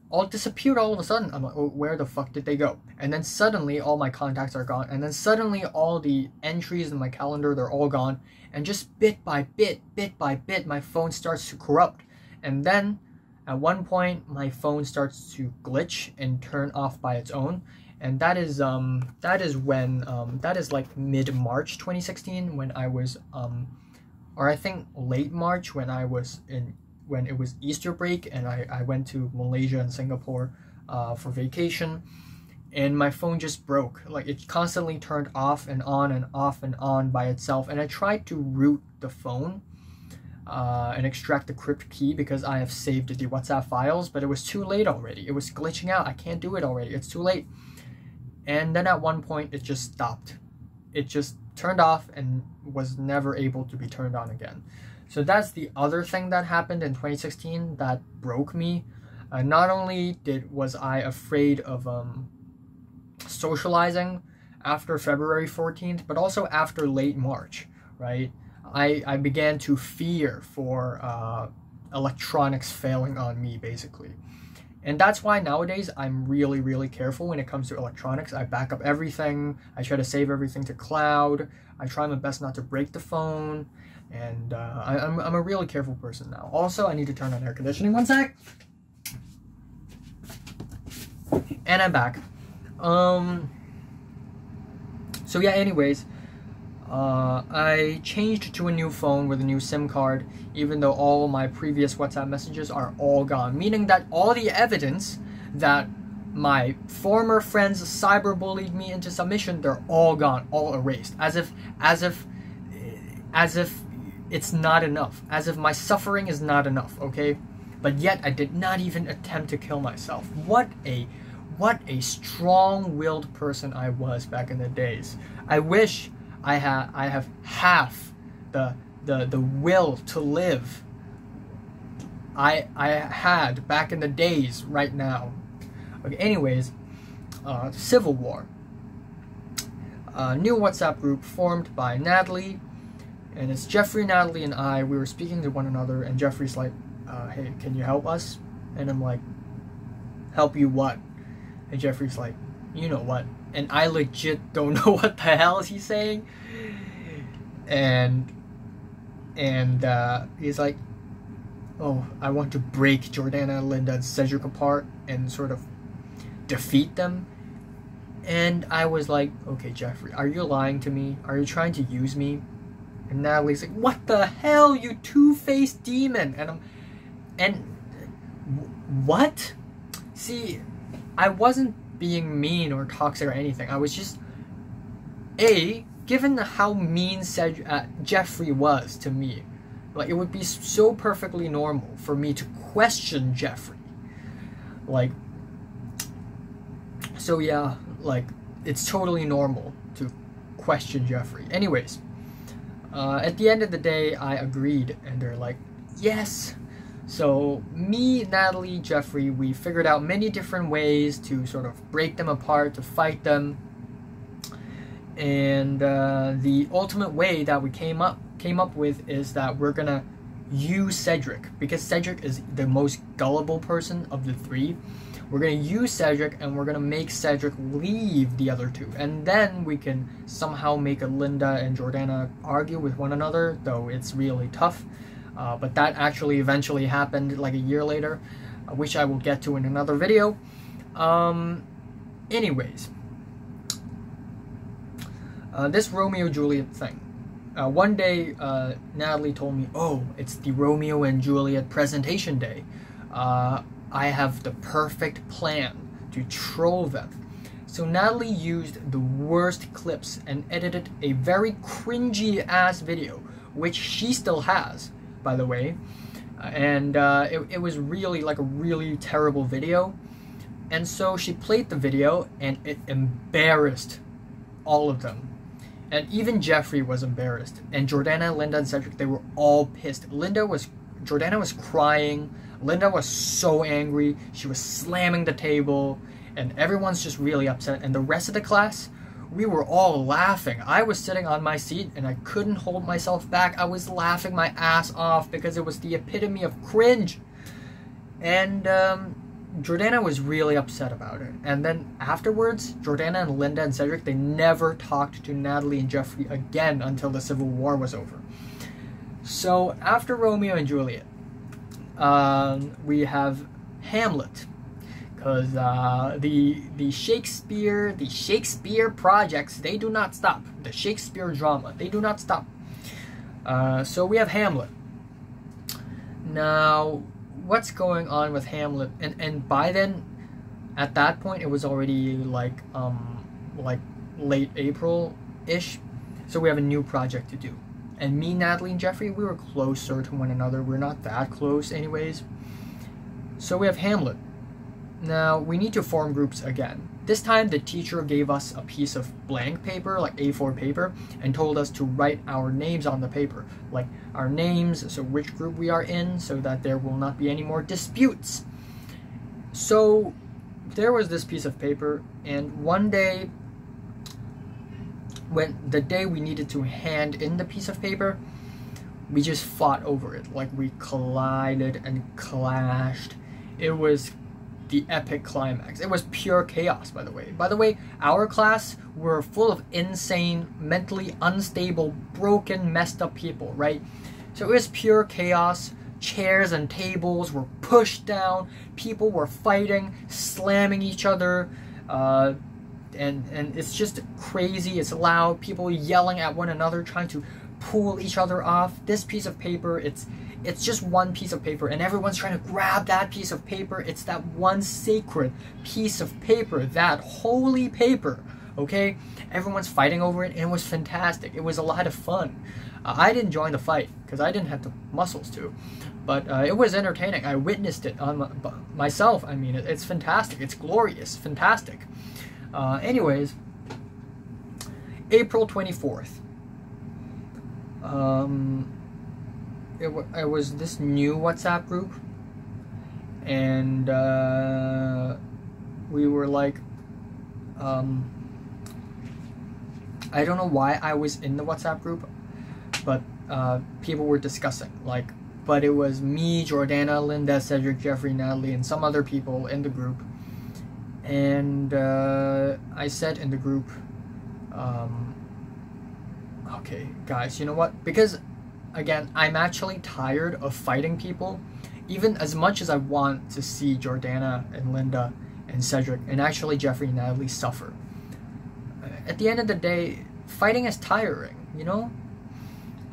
A: all disappeared all of a sudden. I'm like, oh, where the fuck did they go? And then suddenly all my contacts are gone. And then suddenly all the entries in my calendar, they're all gone. And just bit by bit, my phone starts to corrupt. And then at one point, my phone starts to glitch and turn off by its own. And that is like mid-March 2016 when I was, or I think late March when it was Easter break, and I went to Malaysia and Singapore for vacation, and my phone just broke. Like, it constantly turned off and on and off and on by itself, and I tried to root the phone and extract the crypt key because I have saved the WhatsApp files, but it was too late already. It was glitching out. I can't do it already. It's too late. And then at one point, it just stopped. It just turned off and was never able to be turned on again. So that's the other thing that happened in 2016 that broke me. Not only was I afraid of socializing after February 14th, but also after late March, right? I began to fear for electronics failing on me, basically. And that's why nowadays I'm really, really careful when it comes to electronics. I back up everything. I try to save everything to cloud. I try my best not to break the phone. And I'm a really careful person now. Also, I need to turn on air conditioning. One sec. And I'm back. So yeah, anyways, I changed to a new phone with a new SIM card, even though all my previous WhatsApp messages are all gone. Meaning that all the evidence that my former friends cyberbullied me into submission, they're all gone, all erased. As if it's not enough. As if my suffering is not enough, okay? But yet I did not even attempt to kill myself. What a strong-willed person I was back in the days. I wish I have half the will to live I had back in the days right now. Okay, anyways, Civil War. New WhatsApp group formed by Natalie, and it's Jeffrey, Natalie, and I. We were speaking to one another, and Jeffrey's like, hey, can you help us? And I'm like, help you what? And Jeffrey's like, you know what? And I legit don't know what the hell he's saying. And he's like, oh, I want to break Jordana, Linda, and Cedric apart and sort of defeat them. And I was like, okay, Jeffrey, are you lying to me? Are you trying to use me? And Natalie's like, what the hell, you two-faced demon? And what? See, I wasn't being mean or toxic or anything. I was just, given how mean Jeffrey was to me, like, it would be so perfectly normal for me to question Jeffrey. Like, so yeah, like, it's totally normal to question Jeffrey. Anyways, at the end of the day, I agreed, and they're like, yes. So me, Natalie, Jeffrey, we figured out many different ways to sort of break them apart, to fight them. And the ultimate way that we came up with is that we're gonna use Cedric, because Cedric is the most gullible person of the three. We're gonna use Cedric, and we're gonna make Cedric leave the other two, and then we can somehow make Linda and Jordana argue with one another, though it's really tough. But that actually eventually happened like a year later, which I will get to in another video. Anyways, this Romeo-Juliet thing. One day, Natalie told me, oh, it's the Romeo and Juliet presentation day. I have the perfect plan to troll them. So Natalie used the worst clips and edited a very cringy ass video, which she still has, by the way. And it was really like a really terrible video. And so she played the video, and it embarrassed all of them. And even Jeffrey was embarrassed. And Jordana, Linda, and Cedric, they were all pissed. Jordana was crying. Linda was so angry. She was slamming the table. And everyone's just really upset. And the rest of the class, we were all laughing. I was sitting on my seat, and I couldn't hold myself back. I was laughing my ass off because it was the epitome of cringe. And Jordana was really upset about it. And then afterwards, Jordana and Linda and Cedric, they never talked to Natalie and Jeffrey again until the Civil War was over. So after Romeo and Juliet, we have Hamlet. Because the Shakespeare projects, they do not stop. The Shakespeare drama, they do not stop. So we have Hamlet. Now, what's going on with Hamlet? And by then, at that point, it was already like late April-ish. So we have a new project to do. And me, Natalie, and Jeffrey, we were closer to one another. We're not that close anyways. So we have Hamlet. Now, we need to form groups again. This time, the teacher gave us a piece of blank paper, like A4 paper, and told us to write our names on the paper. Like, our names, so which group we are in, so that there will not be any more disputes. So, there was this piece of paper, and one day, the day we needed to hand in the piece of paper, we just fought over it. Like, we collided and clashed. It was the epic climax. It was pure chaos, by the way. By the way, our class were full of insane, mentally unstable, broken, messed up people, right? So it was pure chaos. Chairs and tables were pushed down. People were fighting, slamming each other. And it's just crazy. It's loud. People yelling at one another, trying to pull each other off. This piece of paper, it's just one piece of paper, and everyone's trying to grab that piece of paper. It's that one sacred piece of paper, that holy paper, okay? Everyone's fighting over it, and it was fantastic. It was a lot of fun. I didn't join the fight, because I didn't have the muscles to, but it was entertaining. I witnessed it on myself. I mean, it's fantastic. It's glorious. Fantastic. Anyways, April 24th. It was this new WhatsApp group, and we were like, I don't know why I was in the WhatsApp group, but people were discussing, like, but it was me, Jordana, Linda, Cedric, Jeffrey, Natalie, and some other people in the group, and I said in the group, okay, guys, you know what, because again, I'm actually tired of fighting people, even as much as I want to see Jordana and Linda and Cedric and actually Jeffrey and Natalie suffer. At the end of the day, fighting is tiring, you know?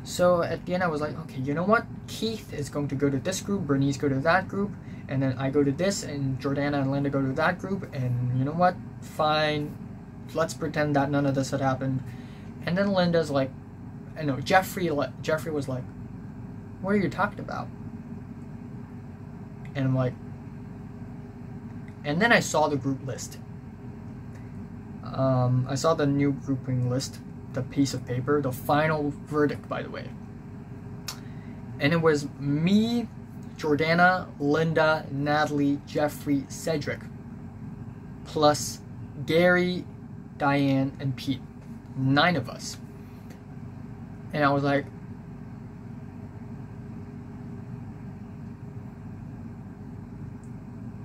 A: So at the end I was like, okay, you know what? Keith is going to go to this group, Bernice go to that group, and then I go to this, and Jordana and Linda go to that group, and you know what? Fine, let's pretend that none of this had happened. And then Linda's like, I know, Jeffrey was like, what are you talking about? And I'm like, and then I saw the group list. I saw the new grouping list, the piece of paper, the final verdict, by the way. And it was me, Jordana, Linda, Natalie, Jeffrey, Cedric, plus Gary, Diane, and Pete. 9 of us. And I was like,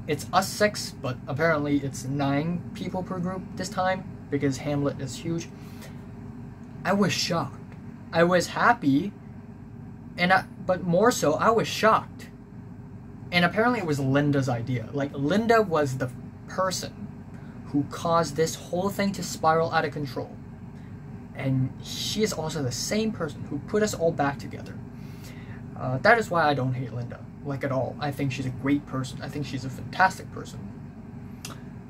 A: it's us 6, but apparently it's 9 people per group this time, because Hamlet is huge. I was shocked. I was happy, but more so, I was shocked. And apparently it was Linda's idea. Like, Linda was the person who caused this whole thing to spiral out of control. And she is also the same person who put us all back together. That is why I don't hate Linda, like, at all. I think she's a great person. I think she's a fantastic person.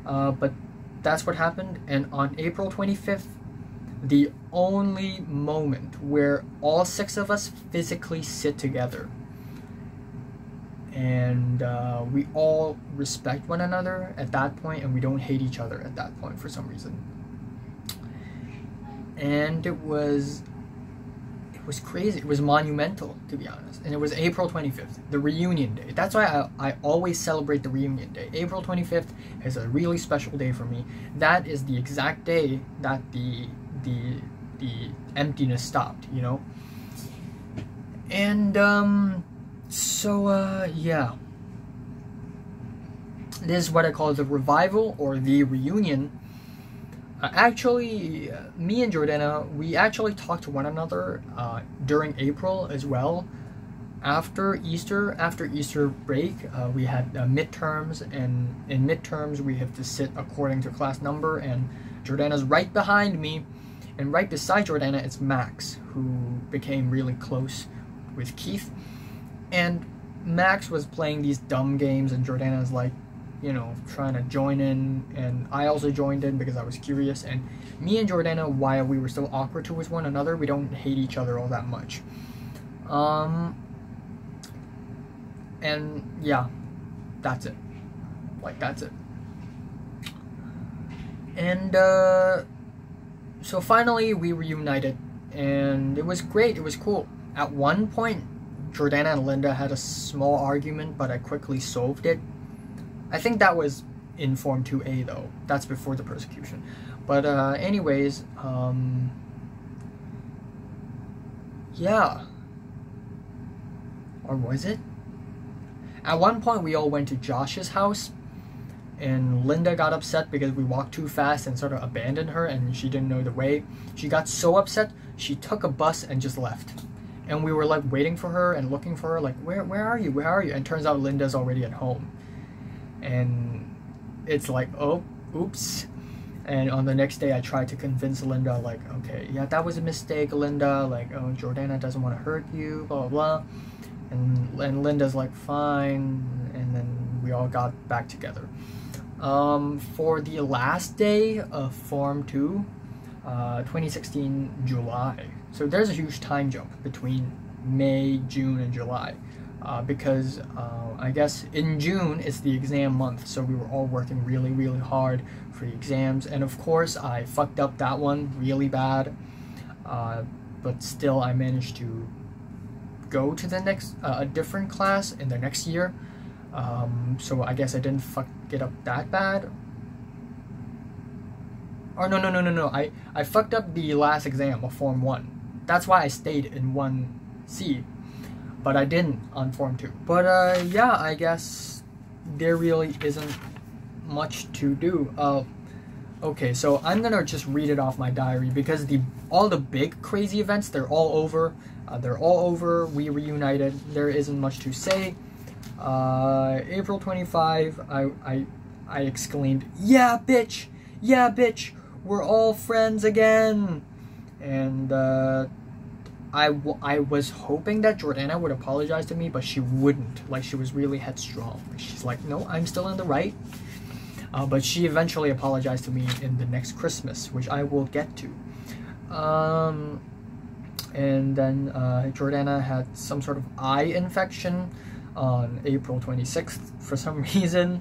A: But that's what happened. And on April 25th, the only moment where all 6 of us physically sit together and we all respect one another at that point, and we don't hate each other at that point for some reason. And it was crazy. It was monumental, to be honest. And it was April 25th, the reunion day. That's why I always celebrate the reunion day. April 25th is a really special day for me. That is the exact day that the emptiness stopped, you know? And yeah. This is what I call the revival or the reunion. Actually, me and Jordana, we actually talked to one another during April as well. After Easter break, we had midterms, and in midterms we have to sit according to class number, and Jordana's right behind me, and right beside Jordana is Max, who became really close with Keith. And Max was playing these dumb games, and Jordana's like, you know, trying to join in, and I also joined in because I was curious. And me and Jordana, while we were still awkward towards one another, we don't hate each other all that much. And yeah, that's it. Like, that's it. And so finally we reunited, and it was great. It was cool. At one point, Jordana and Linda had a small argument, but I quickly solved it. I think that was in Form 2A though. That's before the persecution. But anyways, yeah. Or was it? At one point we all went to Josh's house, and Linda got upset because we walked too fast and sort of abandoned her, and she didn't know the way. She got so upset, she took a bus and just left. And we were like waiting for her and looking for her, like, where are you? Where are you? And turns out Linda's already at home. And it's like, oh, oops. And on the next day I tried to convince Linda, like, okay, yeah, that was a mistake, Linda, like, oh, Jordana doesn't want to hurt you, blah blah blah. And Linda's like, fine. And then we all got back together. For the last day of Form 2, 2016 July, so there's a huge time jump between May, June, and July. Because I guess in June it's the exam month, so we were all working really, really hard for the exams, and of course I fucked up that one really bad, but still I managed to go to the next a different class in the next year, so I guess I didn't fuck it up that bad. Or no, I fucked up the last exam of Form 1. That's why I stayed in 1C. But I didn't on Form 2. But yeah, I guess there really isn't much to do. Okay, so I'm gonna just read it off my diary because all the big crazy events, they're all over. We reunited. There isn't much to say. April 25, I exclaimed, yeah, bitch, we're all friends again. And I was hoping that Jordana would apologize to me, but she wouldn't. Like, she was really headstrong. She's like, no, I'm still in the right. But she eventually apologized to me in the next Christmas, which I will get to. And then Jordana had some sort of eye infection on April 26th for some reason.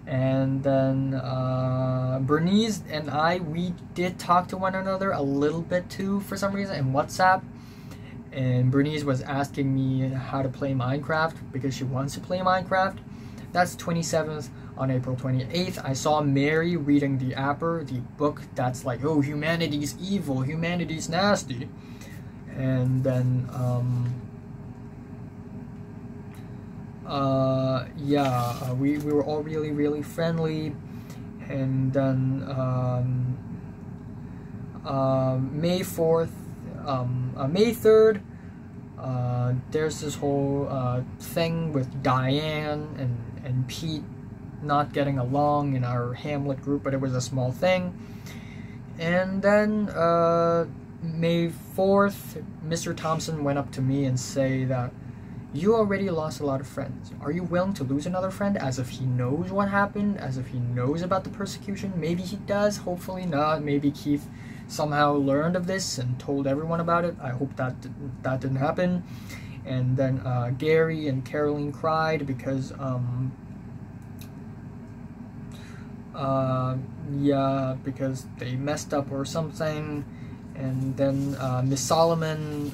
A: And then Bernice and we did talk to one another a little bit too for some reason in WhatsApp. And Bernice was asking me how to play Minecraft because she wants to play Minecraft. That's 27th. On April 28th, I saw Mary reading the Apper, the book that's like, oh, humanity's evil, humanity's nasty. And then, we were all really, really friendly. And then, May 4th, May 3rd, there's this whole thing with Diane and Pete not getting along in our Hamlet group, but it was a small thing. And then May 4th, Mr. Thompson went up to me and say that you already lost a lot of friends. Are you willing to lose another friend? As if he knows what happened, as if he knows about the persecution. Maybe he does, hopefully not. Maybe Keith somehow learned of this and told everyone about it. I hope that didn't happen. and then Gary and Caroline cried because yeah, because they messed up or something. And then Miss Solomon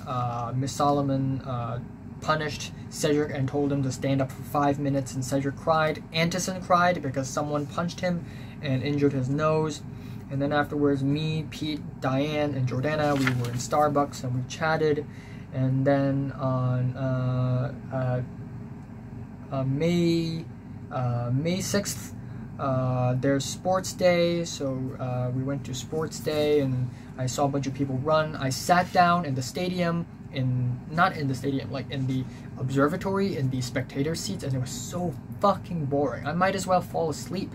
A: punished Cedric and told him to stand up for 5 minutes, and Cedric cried. Anderson cried because someone punched him and injured his nose. And then afterwards, me, Pete, Diane, and Jordana, we were in Starbucks and we chatted. And then on May 6th, there's sports day, so we went to sports day and I saw a bunch of people run. I sat down in the stadium, not in the stadium, like in the observatory, in the spectator seats, and it was so fucking boring. I might as well fall asleep.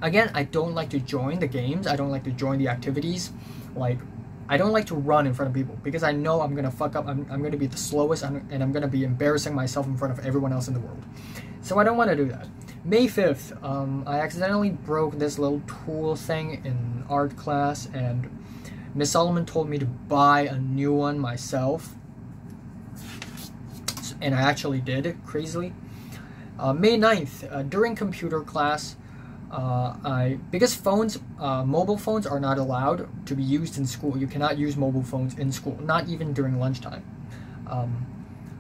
A: Again, I don't like to join the games, I don't like to join the activities. Like, I don't like to run in front of people because I know I'm gonna fuck up, I'm gonna be the slowest, and I'm gonna be embarrassing myself in front of everyone else in the world. So I don't want to do that. May 5th, I accidentally broke this little tool thing in art class, and Miss Solomon told me to buy a new one myself. And I actually did, crazily. May 9th, during computer class, because phones, mobile phones are not allowed to be used in school. You cannot use mobile phones in school, not even during lunchtime.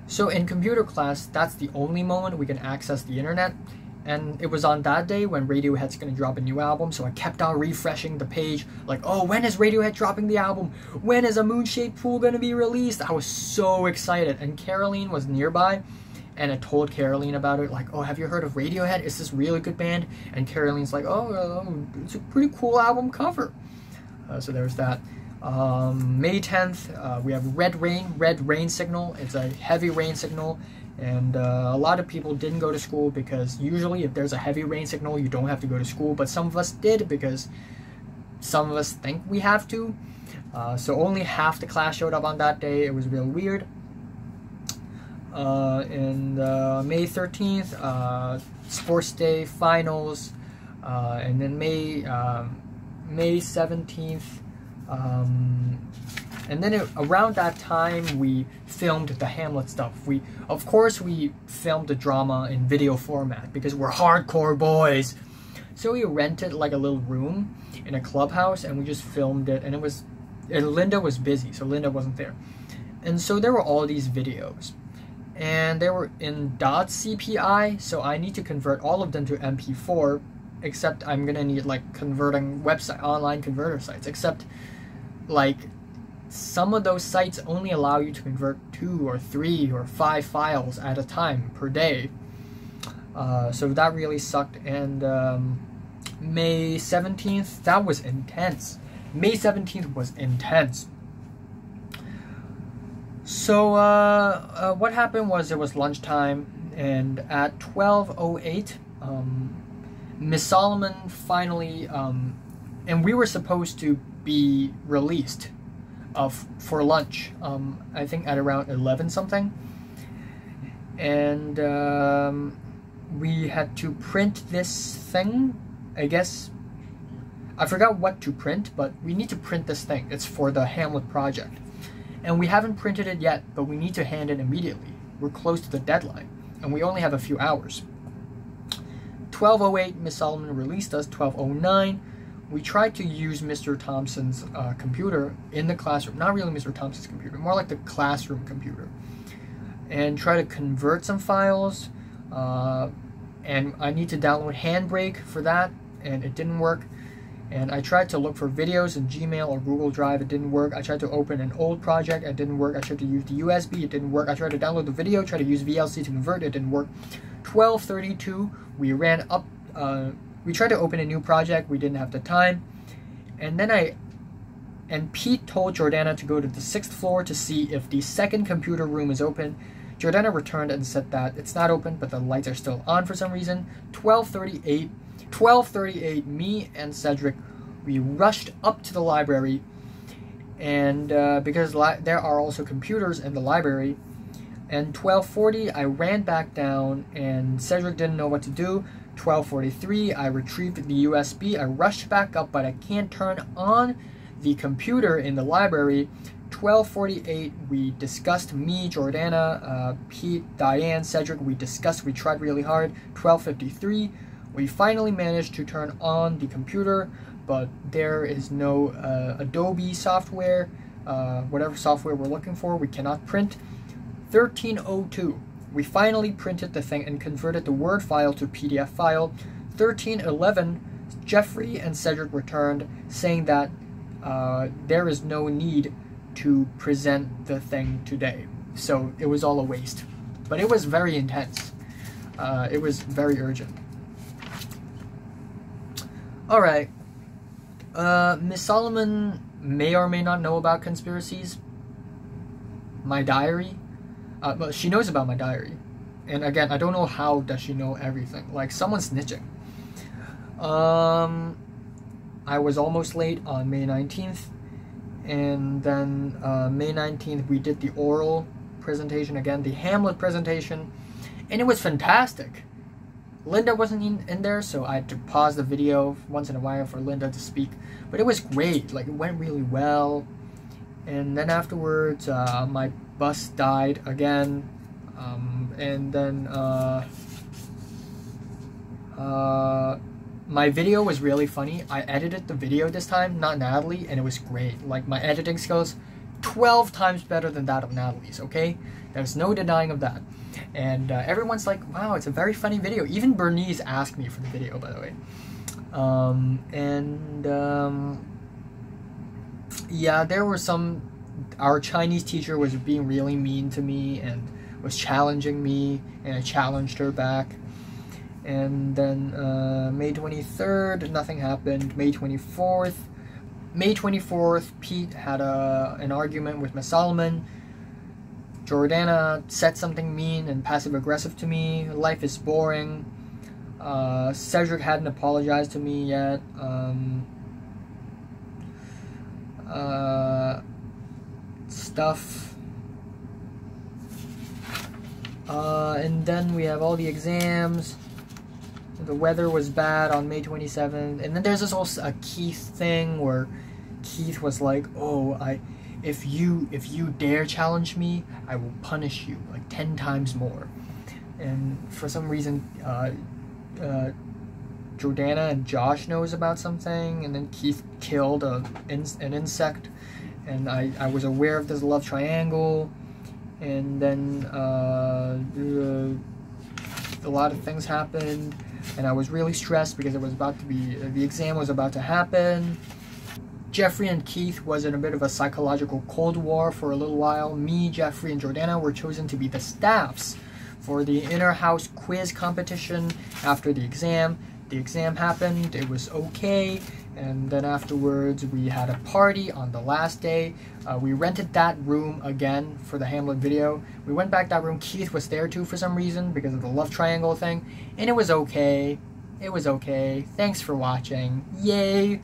A: So in computer class, that's the only moment we can access the internet. And it was on that day when Radiohead's gonna drop a new album, so I kept on refreshing the page, like, oh, when is Radiohead dropping the album? When is A Moon-Shaped Pool gonna be released? I was so excited, and Caroline was nearby, and I told Caroline about it, like, oh, have you heard of Radiohead? Is this really good band? And Caroline's like, oh, it's a pretty cool album cover. So there's that. May 10th, we have red rain signal. It's a heavy rain signal. And a lot of people didn't go to school because usually if there's a heavy rain signal, you don't have to go to school. But some of us did because some of us think we have to. So only half the class showed up on that day. It was real weird. And May 13th, sports day, finals. And then May 17th, and then around that time we filmed the Hamlet stuff. Of course we filmed the drama in video format because we're hardcore boys. So we rented like a little room in a clubhouse and we just filmed it, and Linda was busy, so Linda wasn't there. And so there were all these videos, and they were in .cpi, so I need to convert all of them to MP4, except I'm gonna need like converting online converter sites, except like some of those sites only allow you to convert 2 or 3 or 5 files at a time per day. So that really sucked. And May 17th, that was intense. May 17th was intense. So what happened was it was lunchtime, and at 12:08, Miss Solomon finally, and we were supposed to be released for lunch, I think at around 11 something, and we had to print this thing. I guess I forgot what to print, but we need to print this thing. It's for the Hamlet project, and we haven't printed it yet, but we need to hand it immediately. We're close to the deadline and we only have a few hours. 12:08, Miss Solomon released us. 12:09, we tried to use Mr. Thompson's computer in the classroom. Not really Mr. Thompson's computer, more like the classroom computer. And try to convert some files. And I need to download Handbrake for that, and it didn't work. And I tried to look for videos in Gmail or Google Drive, it didn't work. I tried to open an old project, it didn't work. I tried to use the USB, it didn't work. I tried to download the video, tried to use VLC to convert, it didn't work. 12:32, we ran up, we tried to open a new project, we didn't have the time. And then Pete told Jordana to go to the 6th floor to see if the second computer room is open. Jordana returned and said that it's not open, but the lights are still on for some reason. 12:38, me and Cedric, we rushed up to the library, and because there are also computers in the library. And 12:40, I ran back down, and Cedric didn't know what to do. 12:43, I retrieved the USB. I rushed back up, but I can't turn on the computer in the library. 12:48, we discussed me, Jordana, Pete, Diane, Cedric. We discussed, we tried really hard. 12:53, we finally managed to turn on the computer, but there is no Adobe software, whatever software we're looking for, we cannot print. 13:02, we finally printed the thing and converted the Word file to PDF file. 13:11, Jeffrey and Cedric returned saying that there is no need to present the thing today. So it was all a waste. But it was very intense. It was very urgent. Alright. Miss Solomon may or may not know about conspiracies. My diary. But she knows about my diary. And again, I don't know how does she know everything. Like, someone's snitching. I was almost late on May 19th. And then May 19th, we did the oral presentation again, the Hamlet presentation. And it was fantastic. Linda wasn't in there, so I had to pause the video once in a while for Linda to speak. But it was great. Like, it went really well. And then afterwards, my bus died again. And then my video was really funny. I edited the video this time, not Natalie, and it was great. Like, my editing skills, 12 times better than that of Natalie's, okay? There's no denying of that. And everyone's like, wow, it's a very funny video. Even Bernice asked me for the video, by the way. Yeah, there were some... Our Chinese teacher was being really mean to me and was challenging me, and I challenged her back. And then May 23rd, nothing happened. May 24th, Pete had an argument with Miss Solomon. Jordana said something mean and passive-aggressive to me. Life is boring. Cedric hadn't apologized to me yet. Stuff. And then we have all the exams. The weather was bad on May 27th. And then there's this whole Keith thing where Keith was like, oh, if you dare challenge me, I will punish you like 10 times more. And for some reason, Jordana and Josh knows about something, and then Keith killed an insect, and I was aware of this love triangle, and then a lot of things happened, and I was really stressed because it was about to be, the exam was about to happen. Jeffrey and Keith was in a bit of a psychological cold war for a little while. Me, Jeffrey, and Jordana were chosen to be the staffs for the inner house quiz competition after the exam. The exam happened, it was okay, and then afterwards we had a party on the last day. We rented that room again for the Hamlet video. We went back that room. Keith was there too for some reason because of the love triangle thing, and it was okay. It was okay. Thanks for watching. Yay!